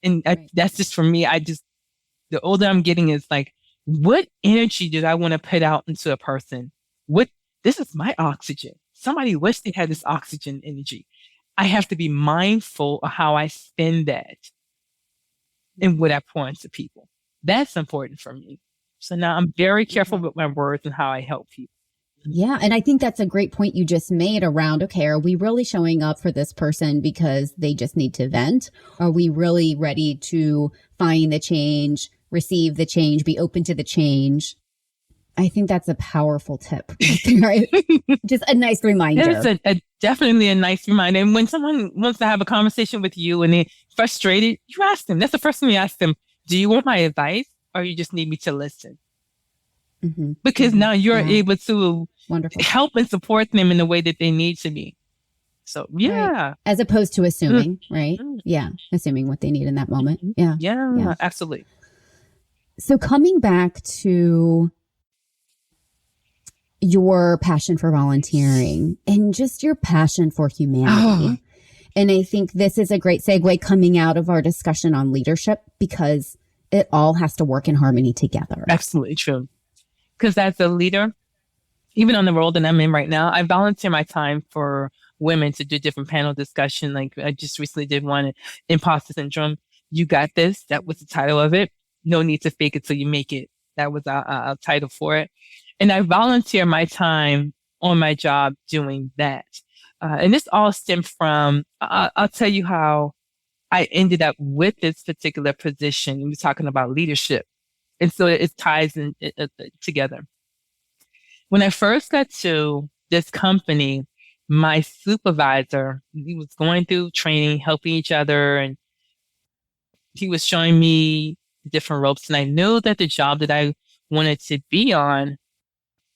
And that's just for me. The older I'm getting is like, what energy did I want to put out into a person? This is my oxygen. Somebody wish they had this oxygen energy. I have to be mindful of how I spend that and what I pour into people. That's important for me. So now I'm very careful with my words and how I help people. Yeah. And I think that's a great point you just made around, okay, are we really showing up for this person because they just need to vent? Are we really ready to find the change, receive the change, be open to the change? I think that's a powerful tip. Right? Just a nice reminder. It's definitely a nice reminder. And when someone wants to have a conversation with you and they're frustrated, you ask them. That's the first thing you ask them. Do you want my advice or you just need me to listen? Mm-hmm. Because now you're able to help and support them in the way that they need to be. So, Right. As opposed to assuming, right? Yeah. Assuming what they need in that moment. Yeah, absolutely. So coming back to your passion for volunteering and just your passion for humanity. And I think this is a great segue coming out of our discussion on leadership because it all has to work in harmony together. Absolutely true. Because as a leader, even on the role that I'm in right now, I volunteer my time for women to do different panel discussion. Like I just recently did one, Imposter Syndrome. You got this. That was the title of it. No need to fake it till you make it. That was our title for it. And I volunteer my time on my job doing that. And this all stemmed from, I'll tell you how I ended up with this particular position. We're talking about leadership. And so it ties in together. When I first got to this company, my supervisor, he was going through training, helping each other, and he was showing me different ropes. And I knew that the job that I wanted to be on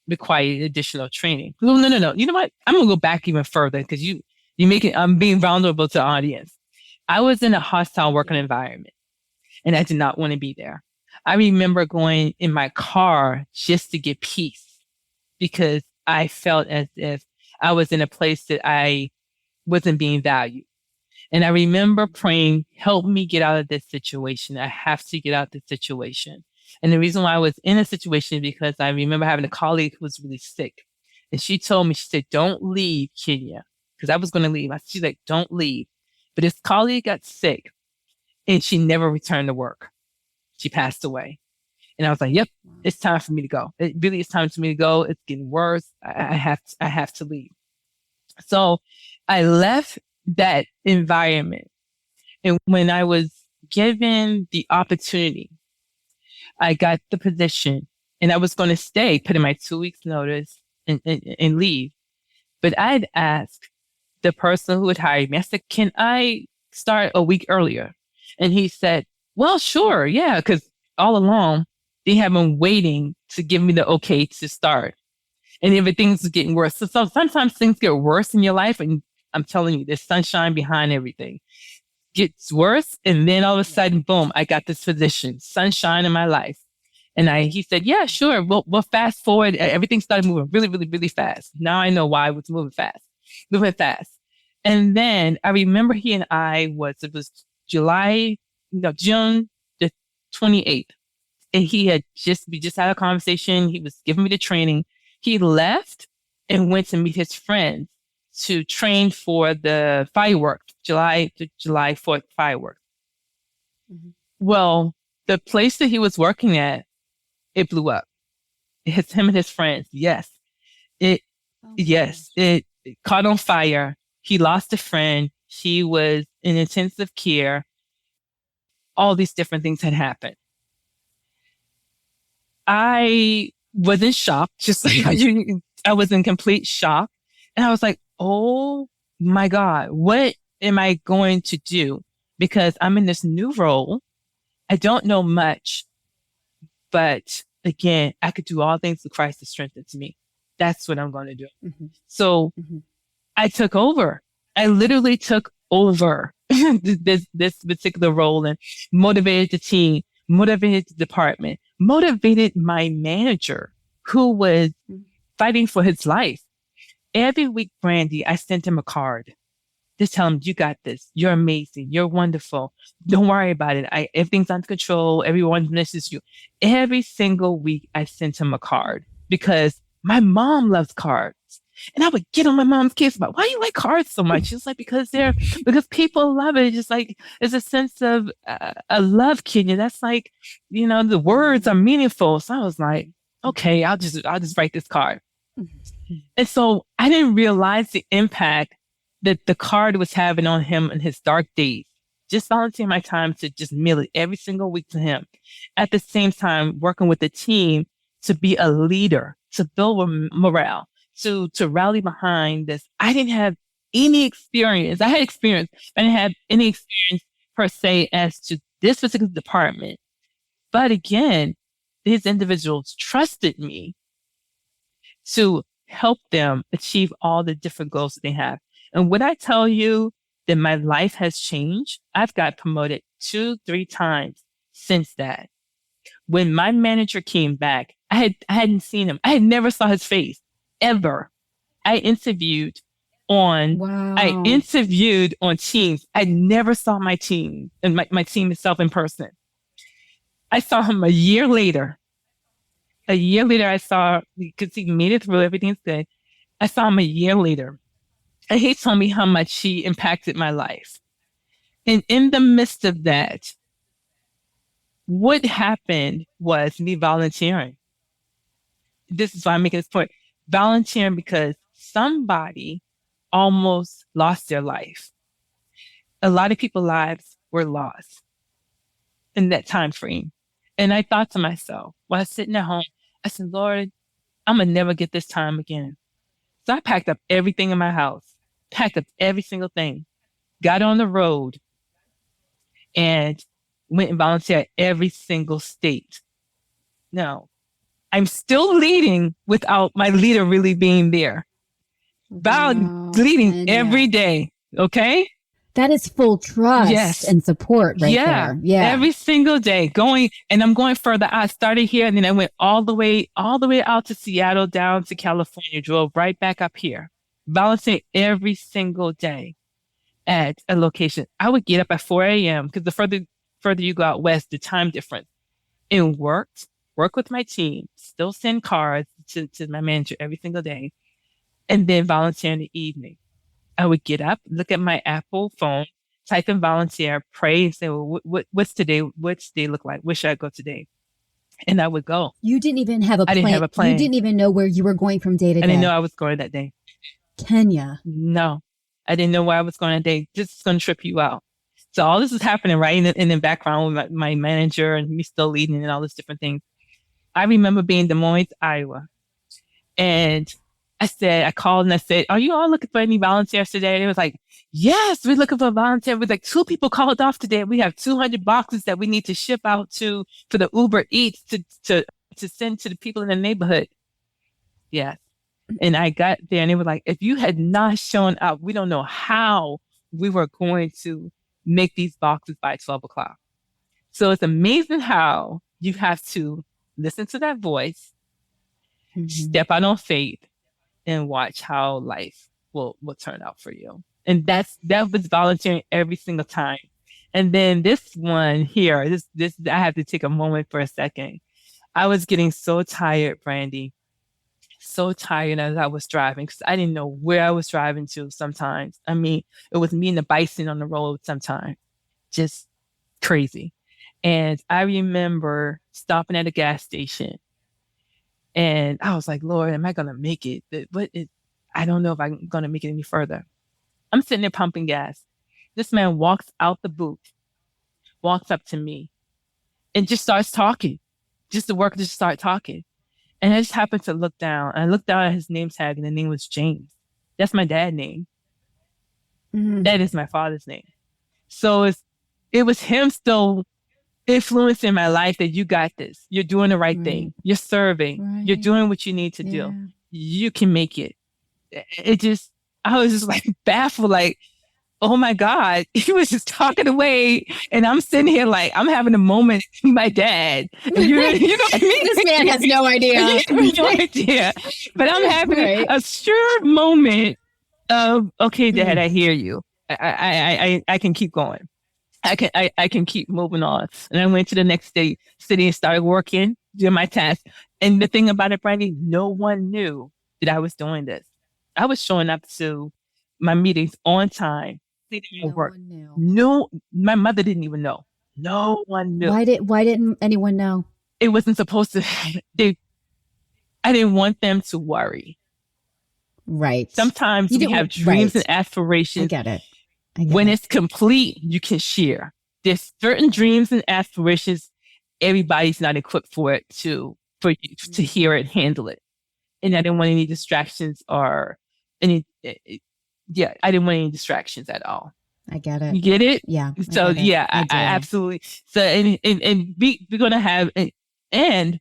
required additional training. No. You know what? I'm gonna go back even further because you make it. I'm being vulnerable to the audience. I was in a hostile working environment, and I did not want to be there. I remember going in my car just to get peace because I felt as if I was in a place that I wasn't being valued. And I remember praying, help me get out of this situation. I have to get out of this situation. And the reason why I was in a situation is because I remember having a colleague who was really sick. And she told me, she said, don't leave, Kenya. Because I was going to leave. She's like, don't leave. But this colleague got sick and she never returned to work. She passed away. And I was like, yep, it's time for me to go. It really is time for me to go. It's getting worse. I have to leave. So I left that environment. And when I was given the opportunity, I got the position and I was going to stay, put in my 2 weeks notice and leave. But I'd asked the person who had hired me, I said, can I start a week earlier? And he said, well, sure. Yeah. Because all along they have been waiting to give me the okay to start. And if things are getting worse. So sometimes things get worse in your life. And I'm telling you, there's sunshine behind everything. Gets worse. And then all of a sudden, boom, I got this position, sunshine in my life. And he said, yeah, sure. We'll fast forward. Everything started moving really, really, really fast. Now I know why it was moving fast. And then I remember it was June the 28th. And we just had a conversation. He was giving me the training. He left and went to meet his friends to train for the fireworks, July 4th fireworks. Mm-hmm. Well, the place that he was working at, it blew up. It's him and his friends. Yes. It caught on fire. He lost a friend. He was in intensive care. All these different things had happened. I was in shock, just like I was in complete shock. And I was like, oh my God, what am I going to do? Because I'm in this new role. I don't know much, but again, I could do all things through Christ that strengthens me. That's what I'm going to do. Mm-hmm. So I took over. I literally took over this particular role and motivated the team, motivated the department, motivated my manager who was fighting for his life. Every week, Brandy, I sent him a card. Just tell him, you got this. You're amazing. You're wonderful. Don't worry about it. Everything's under control. Everyone misses you. Every single week, I sent him a card because my mom loves cards. And I would get on my mom's case about, why you like cards so much? She's like, because people love it. It's just like, it's a sense of a love, Kenya. That's like, the words are meaningful. So I was like, okay, I'll just write this card. And so I didn't realize the impact that the card was having on him in his dark days. Just volunteering my time to just mail it every single week to him. At the same time, working with the team to be a leader, to build morale, to rally behind this. I didn't have any experience. I had experience, but I didn't have any experience per se as to this particular department. But again, these individuals trusted me to help them achieve all the different goals that they have. And when I tell you that my life has changed, I've got promoted 2-3 times since that. When my manager came back, I hadn't seen him. I had never saw his face ever. I interviewed on Teams. I never saw my team and my team itself in person. I saw him a year later. I saw, because he made it through, everything's good. I saw him a year later. And he told me how much he impacted my life. And in the midst of that, what happened was me volunteering. This is why I'm making this point. volunteering because somebody almost lost their life. A lot of people's lives were lost in that time frame. And I thought to myself, while I was sitting at home, I said, Lord, I'm going to never get this time again. So I packed up everything in my house, packed up every single thing, got on the road, and went and volunteered every single state. Now, I'm still leading without my leader really being there. Leading every day. Okay. That is full trust and support right there. Yeah. Every single day going, and I'm going further. I started here and then I went all the way out to Seattle, down to California, drove right back up here, volunteering every single day at a location. I would get up at 4 a.m. because the further you go out west, the time difference, and work with my team, still send cards to my manager every single day, and then volunteer in the evening. I would get up, look at my Apple phone, type in volunteer, pray, and say, well, what's today? What's today look like? Where should I go today? And I would go. You didn't even have a plan. I didn't have a plan. You didn't even know where you were going from day to day. I didn't know I was going that day. Kenya. No, I didn't know where I was going that day. Just going to trip you out. So all this is happening right in the background with my manager and me still leading and all these different things. I remember being in Des Moines, Iowa. And I called and I said, are you all looking for any volunteers today? And it was like, yes, we're looking for a volunteer. With like 2 people called off today. We have 200 boxes that we need to ship out for the Uber Eats to send to the people in the neighborhood. Yes. And I got there and they were like, if you had not shown up, we don't know how we were going to make these boxes by 12 o'clock. So it's amazing how you have to listen to that voice, step out on faith, and watch how life will turn out for you. And that was volunteering every single time. And then this one here, this I have to take a moment for a second. I was getting so tired, Brandy, so tired as I was driving because I didn't know where I was driving to sometimes. I mean, it was me and the bison on the road sometimes, just crazy. And I remember stopping at a gas station and I was like, Lord, am I going to make it? I don't know if I'm going to make it any further. I'm sitting there pumping gas. This man walks out the booth, walks up to me and just starts talking. Just the worker just start talking. And I just happened to look down. I looked down at his name tag and the name was James. That's my dad's name. Mm-hmm. That is my father's name. So it was him still influencing my life that you got this. You're doing the right thing. You're serving. Right. You're doing what you need to do. You can make it. I was just like baffled, like, oh my God, he was just talking away. And I'm sitting here like, I'm having a moment with my dad. You know what I mean? This man has no idea. No idea. But I'm having a sure moment of, okay, Dad, I hear you. I can keep going. I can keep moving on. And I went to the next city and started working, doing my task. And the thing about it, Brandy, no one knew that I was doing this. I was showing up to my meetings on time. No, my mother didn't even know. No one knew. Why didn't anyone know? It wasn't supposed to. I didn't want them to worry. Right. Sometimes we have dreams and aspirations. I get it. When it's complete, you can share. There's certain dreams and aspirations. Everybody's not equipped for it for you to hear it, handle it. And I didn't want any distractions or any. I didn't want any distractions at all. I get it. You get it? Yeah. So I absolutely. So and we're gonna have and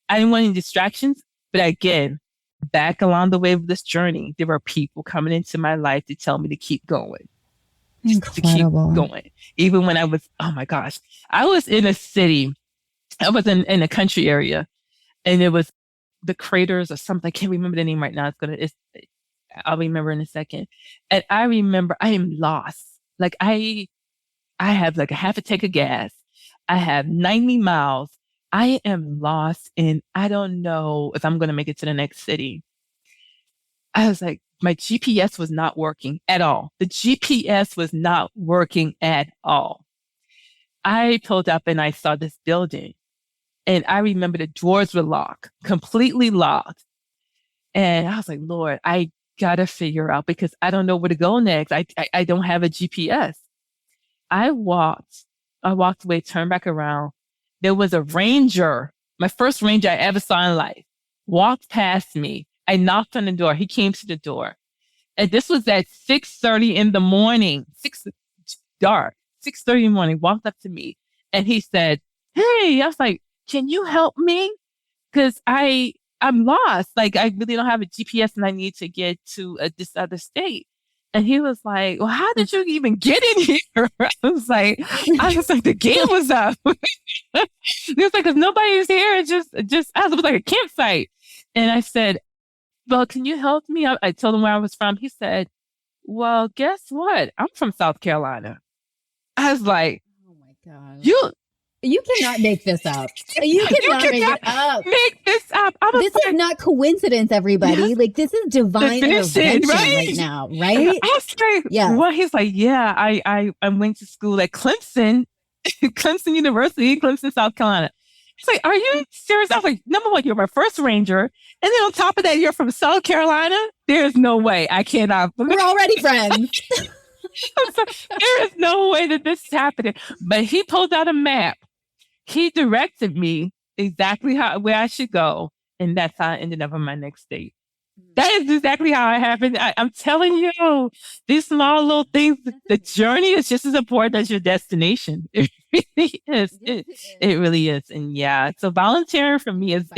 I didn't want any distractions, but again, back along the way of this journey, there were people coming into my life to tell me to keep going. Incredible. To keep going. Even when I was, oh my gosh, I was in a city, I was in a country area, and it was the Craters or something. I can't remember the name right now. I'll remember in a second. And I remember I am lost. Like I have like a half a tank of gas. I have 90 miles. I am lost and I don't know if I'm going to make it to the next city. I was like, my GPS was not working at all. The GPS was not working at all. I pulled up and I saw this building and I remember the doors were locked, completely locked. And I was like, Lord, I gotta figure out because I don't know where to go next. I don't have a GPS. I walked, I walked away, turned back around. There was a ranger, my first ranger I ever saw in life, walked past me. I knocked on the door. He came to the door. And this was at 6:30 in the morning, dark, 6:30 in the morning, walked up to me and he said, hey, I was like, can you help me? Cause I'm lost. Like I really don't have a GPS and I need to get to this other state. And he was like, well, how did you even get in here? I was like, the gate was up. He was like, cause nobody's here. It's just us. It was like a campsite. And I said, well, can you help me? I told him where I was from. He said, well, guess what? I'm from South Carolina. I was like, oh my God. You cannot make this up. You cannot make it up. Make this up. This is not coincidence, everybody. Yes. Like this is divine intervention right now, right? I was like, yeah. Well, he's like, yeah, I went to school at Clemson, Clemson University, Clemson, South Carolina. He's like, are you serious? I was like, number one, you're my first ranger. And then on top of that, you're from South Carolina. There's no way. I cannot. We're already friends. There is no way that this is happening. But he pulled out a map. He directed me exactly where I should go. And that's how I ended up in my next state. That is exactly how it happened. I'm telling you, these small little things, the journey is just as important as your destination. It really is. It really is. And yeah, so volunteering for me is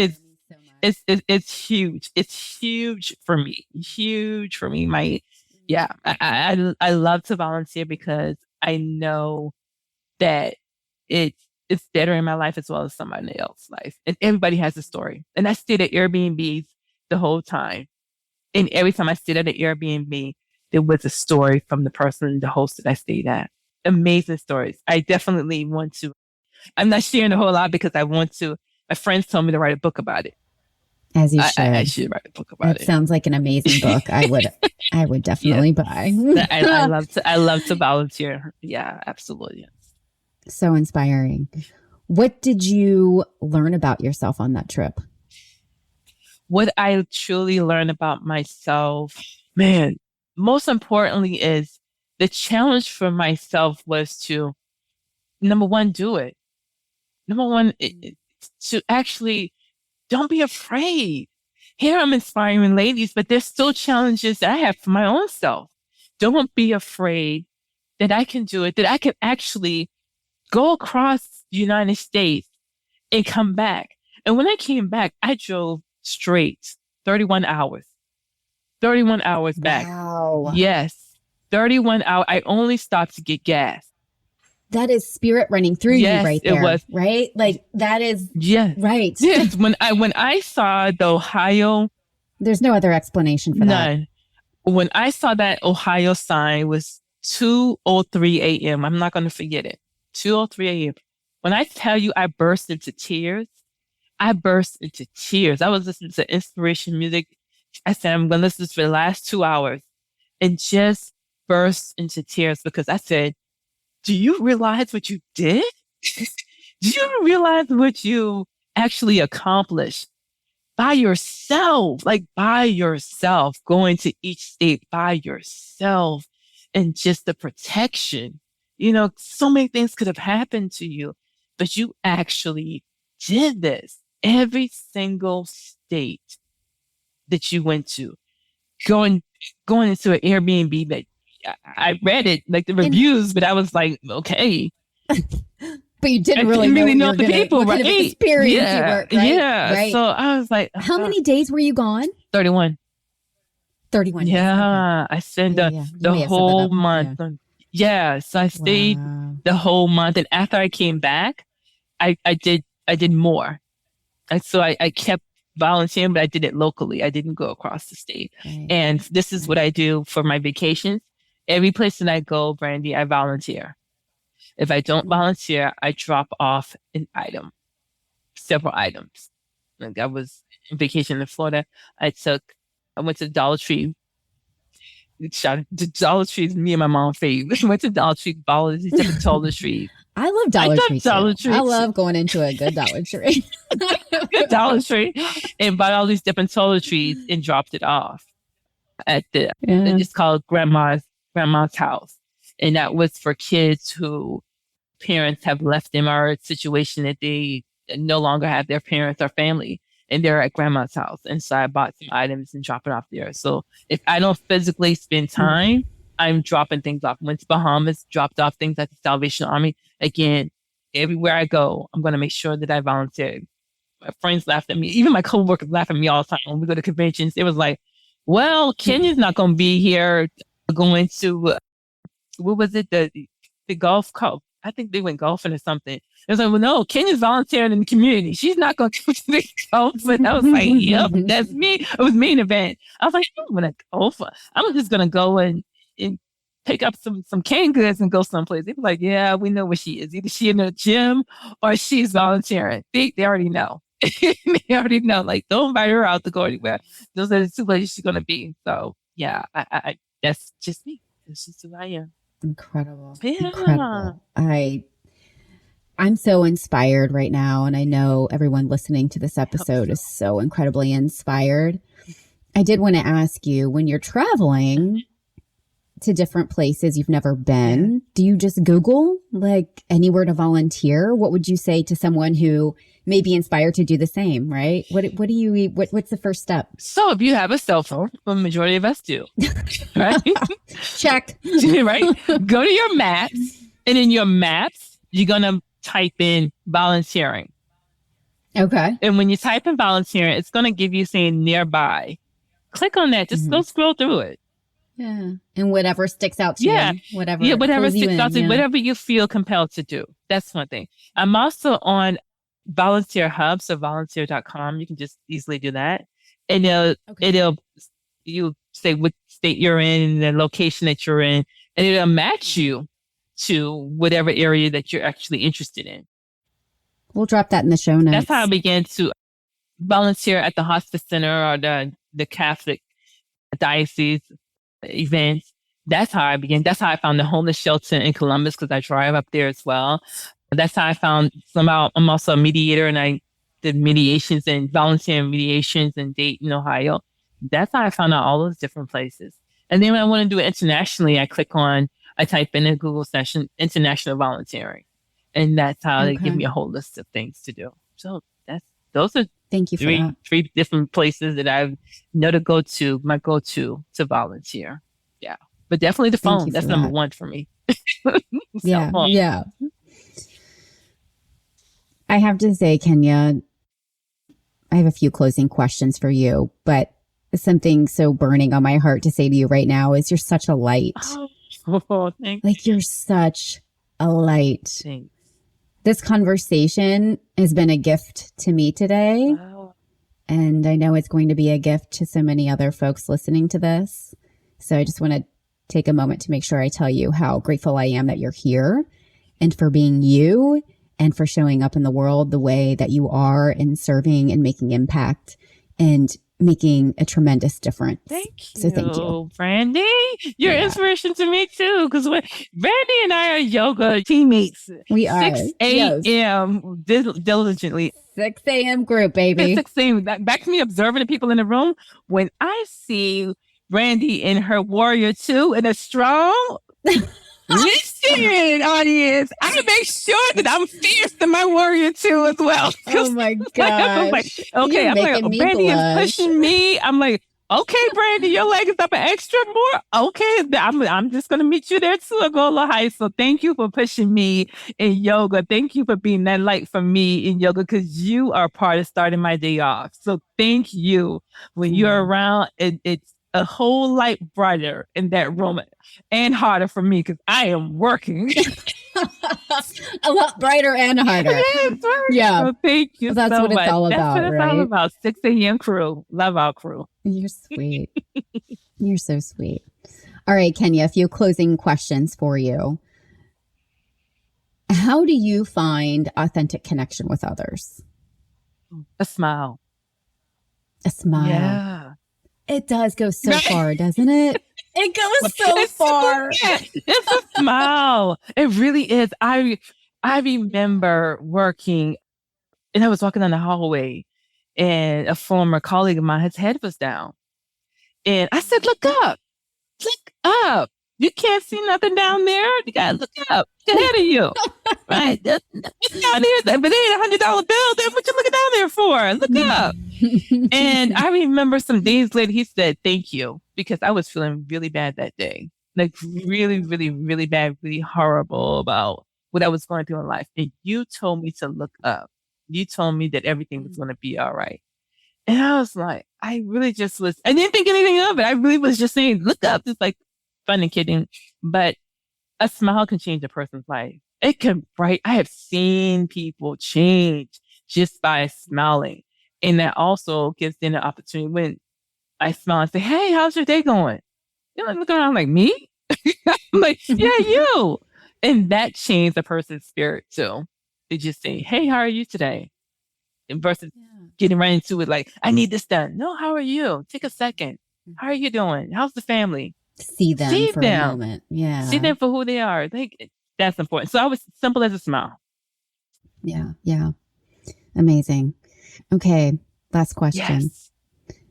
huge. It's huge for me. Huge for me. I love to volunteer because I know that it's better in my life as well as somebody else's life. And everybody has a story. And I stayed at Airbnbs the whole time. And every time I stayed at an Airbnb, there was a story from the person, the host that I stayed at. Amazing stories. I definitely want to. I'm not sharing a whole lot because I want to. My friends told me to write a book about it. As you should. I should write a book about it. It sounds like an amazing book. I would definitely buy. I love to volunteer. Yeah, absolutely. So inspiring. What did you learn about yourself on that trip? What I truly learned about myself, man, most importantly is the challenge for myself was to, number one, do it. Number one, to actually don't be afraid. Here I'm inspiring ladies, but there's still challenges that I have for my own self. Don't be afraid that I can do it, that I can actually go across the United States and come back. And when I came back, I drove straight 31 hours. 31 hours back. Wow. Yes. 31 hours. I only stopped to get gas. That is spirit running through you right there. It was. Right? Like that is right. Yes. When I saw the Ohio. There's no other explanation for none. That. When I saw that Ohio sign was 2:03 a.m. I'm not going to forget it. 2:03 a.m. When I tell you I burst into tears, I was listening to inspiration music. I said, I'm going to listen to this for the last 2 hours and just burst into tears because I said, do you realize what you did? Do you realize what you actually accomplished by yourself? Like by yourself, going to each state by yourself and just the protection. You know, so many things could have happened to you, but you actually did this. Every single state that you went to, going into an Airbnb that I read it, like the reviews, but I was like, okay. But you didn't really know the people, right? Kind of experience you were, right? Yeah. Right. So I was like, how many days were you gone? 31. 31 days. Yeah. Okay. I spent the whole month. Yeah. So I stayed the whole month. And after I came back, I did more. So I kept volunteering, but I did it locally. I didn't go across the state. Right. And this is what I do for my vacations. Every place that I go, Brandy, I volunteer. If I don't volunteer, I drop off an item, several items. Like I was on vacation in Florida. I went to Dollar Tree. The Dollar Tree is me and my mom fave. Went to Dollar Tree, followed each other to Dollar Tree. I love Dollar Tree too. Dollar Tree. I love going into a good Dollar Tree. Good Dollar Tree. And bought all these different toiletries and dropped it off at it's called grandma's house. And that was for kids who parents have left them or a situation that they no longer have their parents or family and they're at grandma's house. And so I bought some items and dropped it off there. So if I don't physically spend time, I'm dropping things off. Went to Bahamas, dropped off things at the Salvation Army. Again, everywhere I go, I'm going to make sure that I volunteer. My friends laughed at me. Even my coworkers laugh at me all the time when we go to conventions. It was like, well, Kenya's not going to be here going to, what was it? The golf club. I think they went golfing or something. It was like, well, no, Kenya's volunteering in the community. She's not going to go to the golf. But I was like, yep, that's me. It was me an event. I was like, I'm going to golf. I'm just going to go and pick up some canned goods and go someplace. They were like, yeah, we know where she is. Either she in the gym or she's volunteering. They already know. They already know. Like, don't invite her out to go anywhere. Those are the two places she's going to be. So, yeah, I that's just me. That's just who I am. Incredible. Yeah. Incredible. I'm so inspired right now. And I know everyone listening to this episode is so incredibly inspired. I did want to ask you, when you're traveling to different places you've never been, do you just Google like anywhere to volunteer? What would you say to someone who may be inspired to do the same, right? What's the first step? So if you have a cell phone, the majority of us do, right? Check. Right? Go to your maps, and in your maps, you're going to type in volunteering. Okay. And when you type in volunteering, it's going to give you saying nearby. Click on that. Just go scroll through it. Yeah. And whatever sticks out to you. Whatever sticks out to you, whatever you feel compelled to do. That's one thing. I'm also on Volunteer Hub, so volunteer.com. You can just easily do that. And you say what state you're in, the location that you're in, and it'll match you to whatever area that you're actually interested in. We'll drop that in the show notes. That's how I began to volunteer at the hospice center or the Catholic diocese events. That's how I began. That's how I found the homeless shelter in Columbus, because I drive up there as well. That's how I found somehow. I'm also a mediator, and I did mediations and volunteer mediations in Dayton, Ohio. That's how I found out all those different places. And then when I want to do it internationally, I type in a Google session, international volunteering. And that's how they give me a whole list of things to do. So those are Thank you for three different places that I know to go to, my go-to to volunteer. Yeah. But definitely the phone. That's number one for me. Yeah. I have to say, Kenya, I have a few closing questions for you, but something so burning on my heart to say to you right now is you're such a light. Oh, thank you. Like, you're such a light. Thanks. This conversation has been a gift to me today. Wow. And I know it's going to be a gift to so many other folks listening to this. So I just want to take a moment to make sure I tell you how grateful I am that you're here, and for being you, and for showing up in the world the way that you are, and serving and making impact and making a tremendous difference. Thank you. So thank you, Brandy. You're inspiration to me too, because Brandy and I are yoga teammates. We are. 6 a.m. diligently. 6 a.m. group, baby. 6 a.m. Back to me observing the people in the room. When I see Brandy in her Warrior 2 in a strong... Listen, audience, I make sure that I'm fierce in my Warrior 2 as well. Oh my gosh. Okay, I'm like, Brandy is pushing me. I'm like, okay, Brandy, your leg is up an extra more. Okay, I'm just gonna meet you there too. I go a little high. So thank you for pushing me in yoga. Thank you for being that light for me in yoga, because you are part of starting my day off. So thank you. When you're around, it's a whole light brighter in that room, and harder for me because I am working. A lot brighter and harder. Yeah. So thank you. That's so what much. It's all about. That's what it's all about. 6 a.m. crew. Love our crew. You're sweet. You're so sweet. All right, Kenya, a few closing questions for you. How do you find authentic connection with others? A smile. A smile. Yeah. It does go so far, doesn't it? It goes so far. It's a smile. It really is. I remember working, and I was walking down the hallway, and a former colleague of mine, his head was down. And I said, look up, look up. You can't see nothing down there. You got to look up. Look ahead of you. Right? What's down there? If it ain't $100 bill, then what you looking down there for? Look up. And I remember some days later, he said, thank you, because I was feeling really bad that day. Like really, really, really bad, really horrible about what I was going through in life. And you told me to look up. You told me that everything was going to be all right. And I was like, I really just was, I didn't think anything of it. I really was just saying, look up. It's like fun and kidding. But a smile can change a person's life. It can, right? I have seen people change just by smiling. And that also gives them an opportunity when I smile and say, hey, how's your day going? You're like looking around like, me? I'm like, yeah, you. And that changed a person's spirit too. They just say, hey, how are you today? And versus getting right into it like, I need this done. No, how are you? Take a second. How are you doing? How's the family? See them for a moment. Yeah. See them for who they are. Like, that's important. So I was simple as a smile. Yeah. Yeah. Amazing. Okay. Last question. Yes.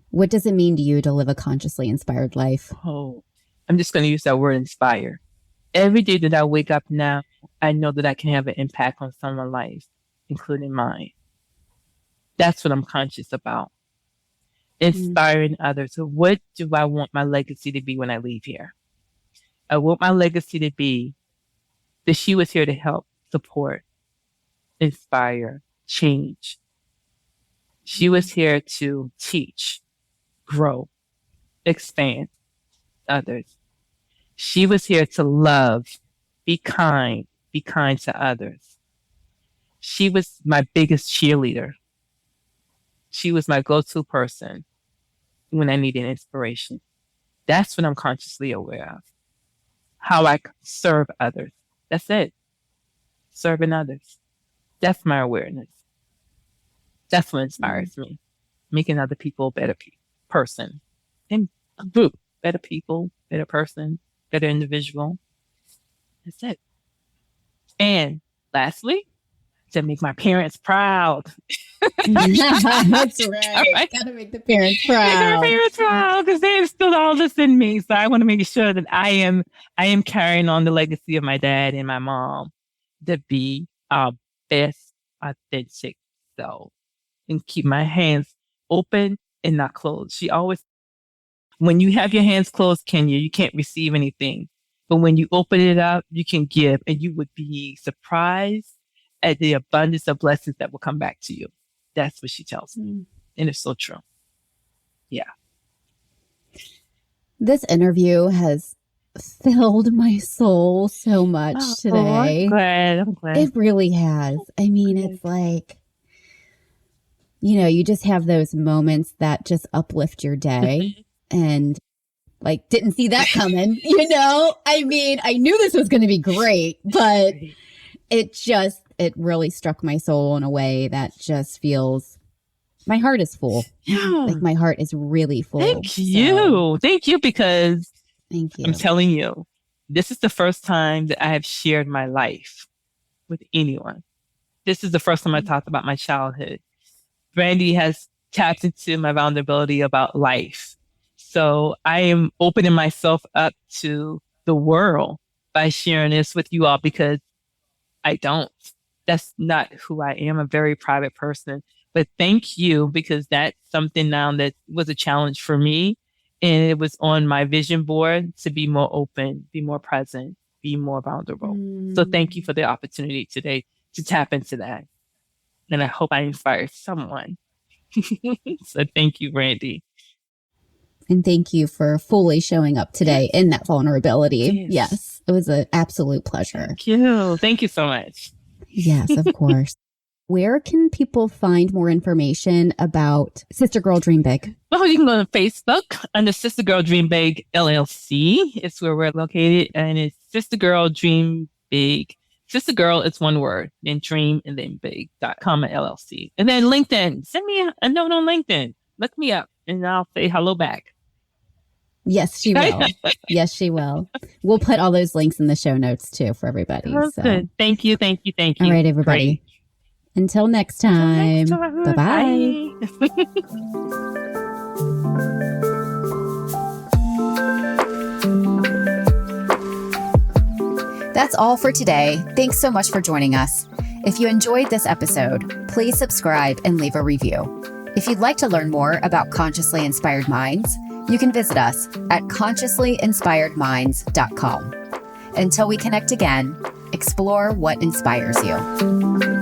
What does it mean to you to live a consciously inspired life? Oh, I'm just going to use that word inspire. Every day that I wake up now, I know that I can have an impact on someone's life, including mine. That's what I'm conscious about. Inspiring others. So what do I want my legacy to be when I leave here? I want my legacy to be that she was here to help, support, inspire, change. She was here to teach, grow, expand others. She was here to love, be kind to others. She was my biggest cheerleader. She was my go-to person when I needed inspiration. That's what I'm consciously aware of. How I serve others. That's it. Serving others. That's my awareness. That's what inspires me. Making other people a better person. And a group. Better people, better person, better individual. That's it. And lastly, to make my parents proud. That's right. Gotta make the parents proud. Make our parents proud because they instilled all this in me. So I want to make sure that I am carrying on the legacy of my dad and my mom to be our best authentic self and keep my hands open and not closed. She always, when you have your hands closed, Kenya, you can't receive anything. But when you open it up, you can give, and you would be surprised at the abundance of blessings that will come back to you. That's what she tells me. And it's so true. Yeah. This interview has filled my soul so much today. I'm glad. It really has. I mean, it's like, you just have those moments that just uplift your day and like, didn't see that coming, I mean, I knew this was going to be great, but it really struck my soul in a way that just feels, my heart is full. Yeah. Like my heart is really full. Thank you. Thank you, because thank you. I'm telling you, this is the first time that I have shared my life with anyone. This is the first time I talked about my childhood. Brandy has tapped into my vulnerability about life. So I am opening myself up to the world by sharing this with you all, because that's not who I am. I'm a very private person. But thank you, because that's something now that was a challenge for me. And it was on my vision board to be more open, be more present, be more vulnerable. So thank you for the opportunity today to tap into that. And I hope I inspire someone. So thank you, Brandy. And thank you for fully showing up today in that vulnerability. Yes, it was an absolute pleasure. Thank you. Thank you so much. Yes, of course. Where can people find more information about Sistergirl Dream Big? Well, you can go to Facebook under Sistergirl Dream Big LLC. It's where we're located, and it's Sistergirl Dream Big. Sistergirl is one word, then dream, and then big.com LLC. And then LinkedIn. Send me a note on LinkedIn. Look me up, and I'll say hello back. Yes, she will. Yes, she will. We'll put all those links in the show notes too for everybody. So. Thank you. All right, everybody. Great. Until next time. Bye-bye. That's all for today. Thanks so much for joining us. If you enjoyed this episode, please subscribe and leave a review. If you'd like to learn more about Consciously Inspired Minds, you can visit us at consciouslyinspiredminds.com. Until we connect again, explore what inspires you.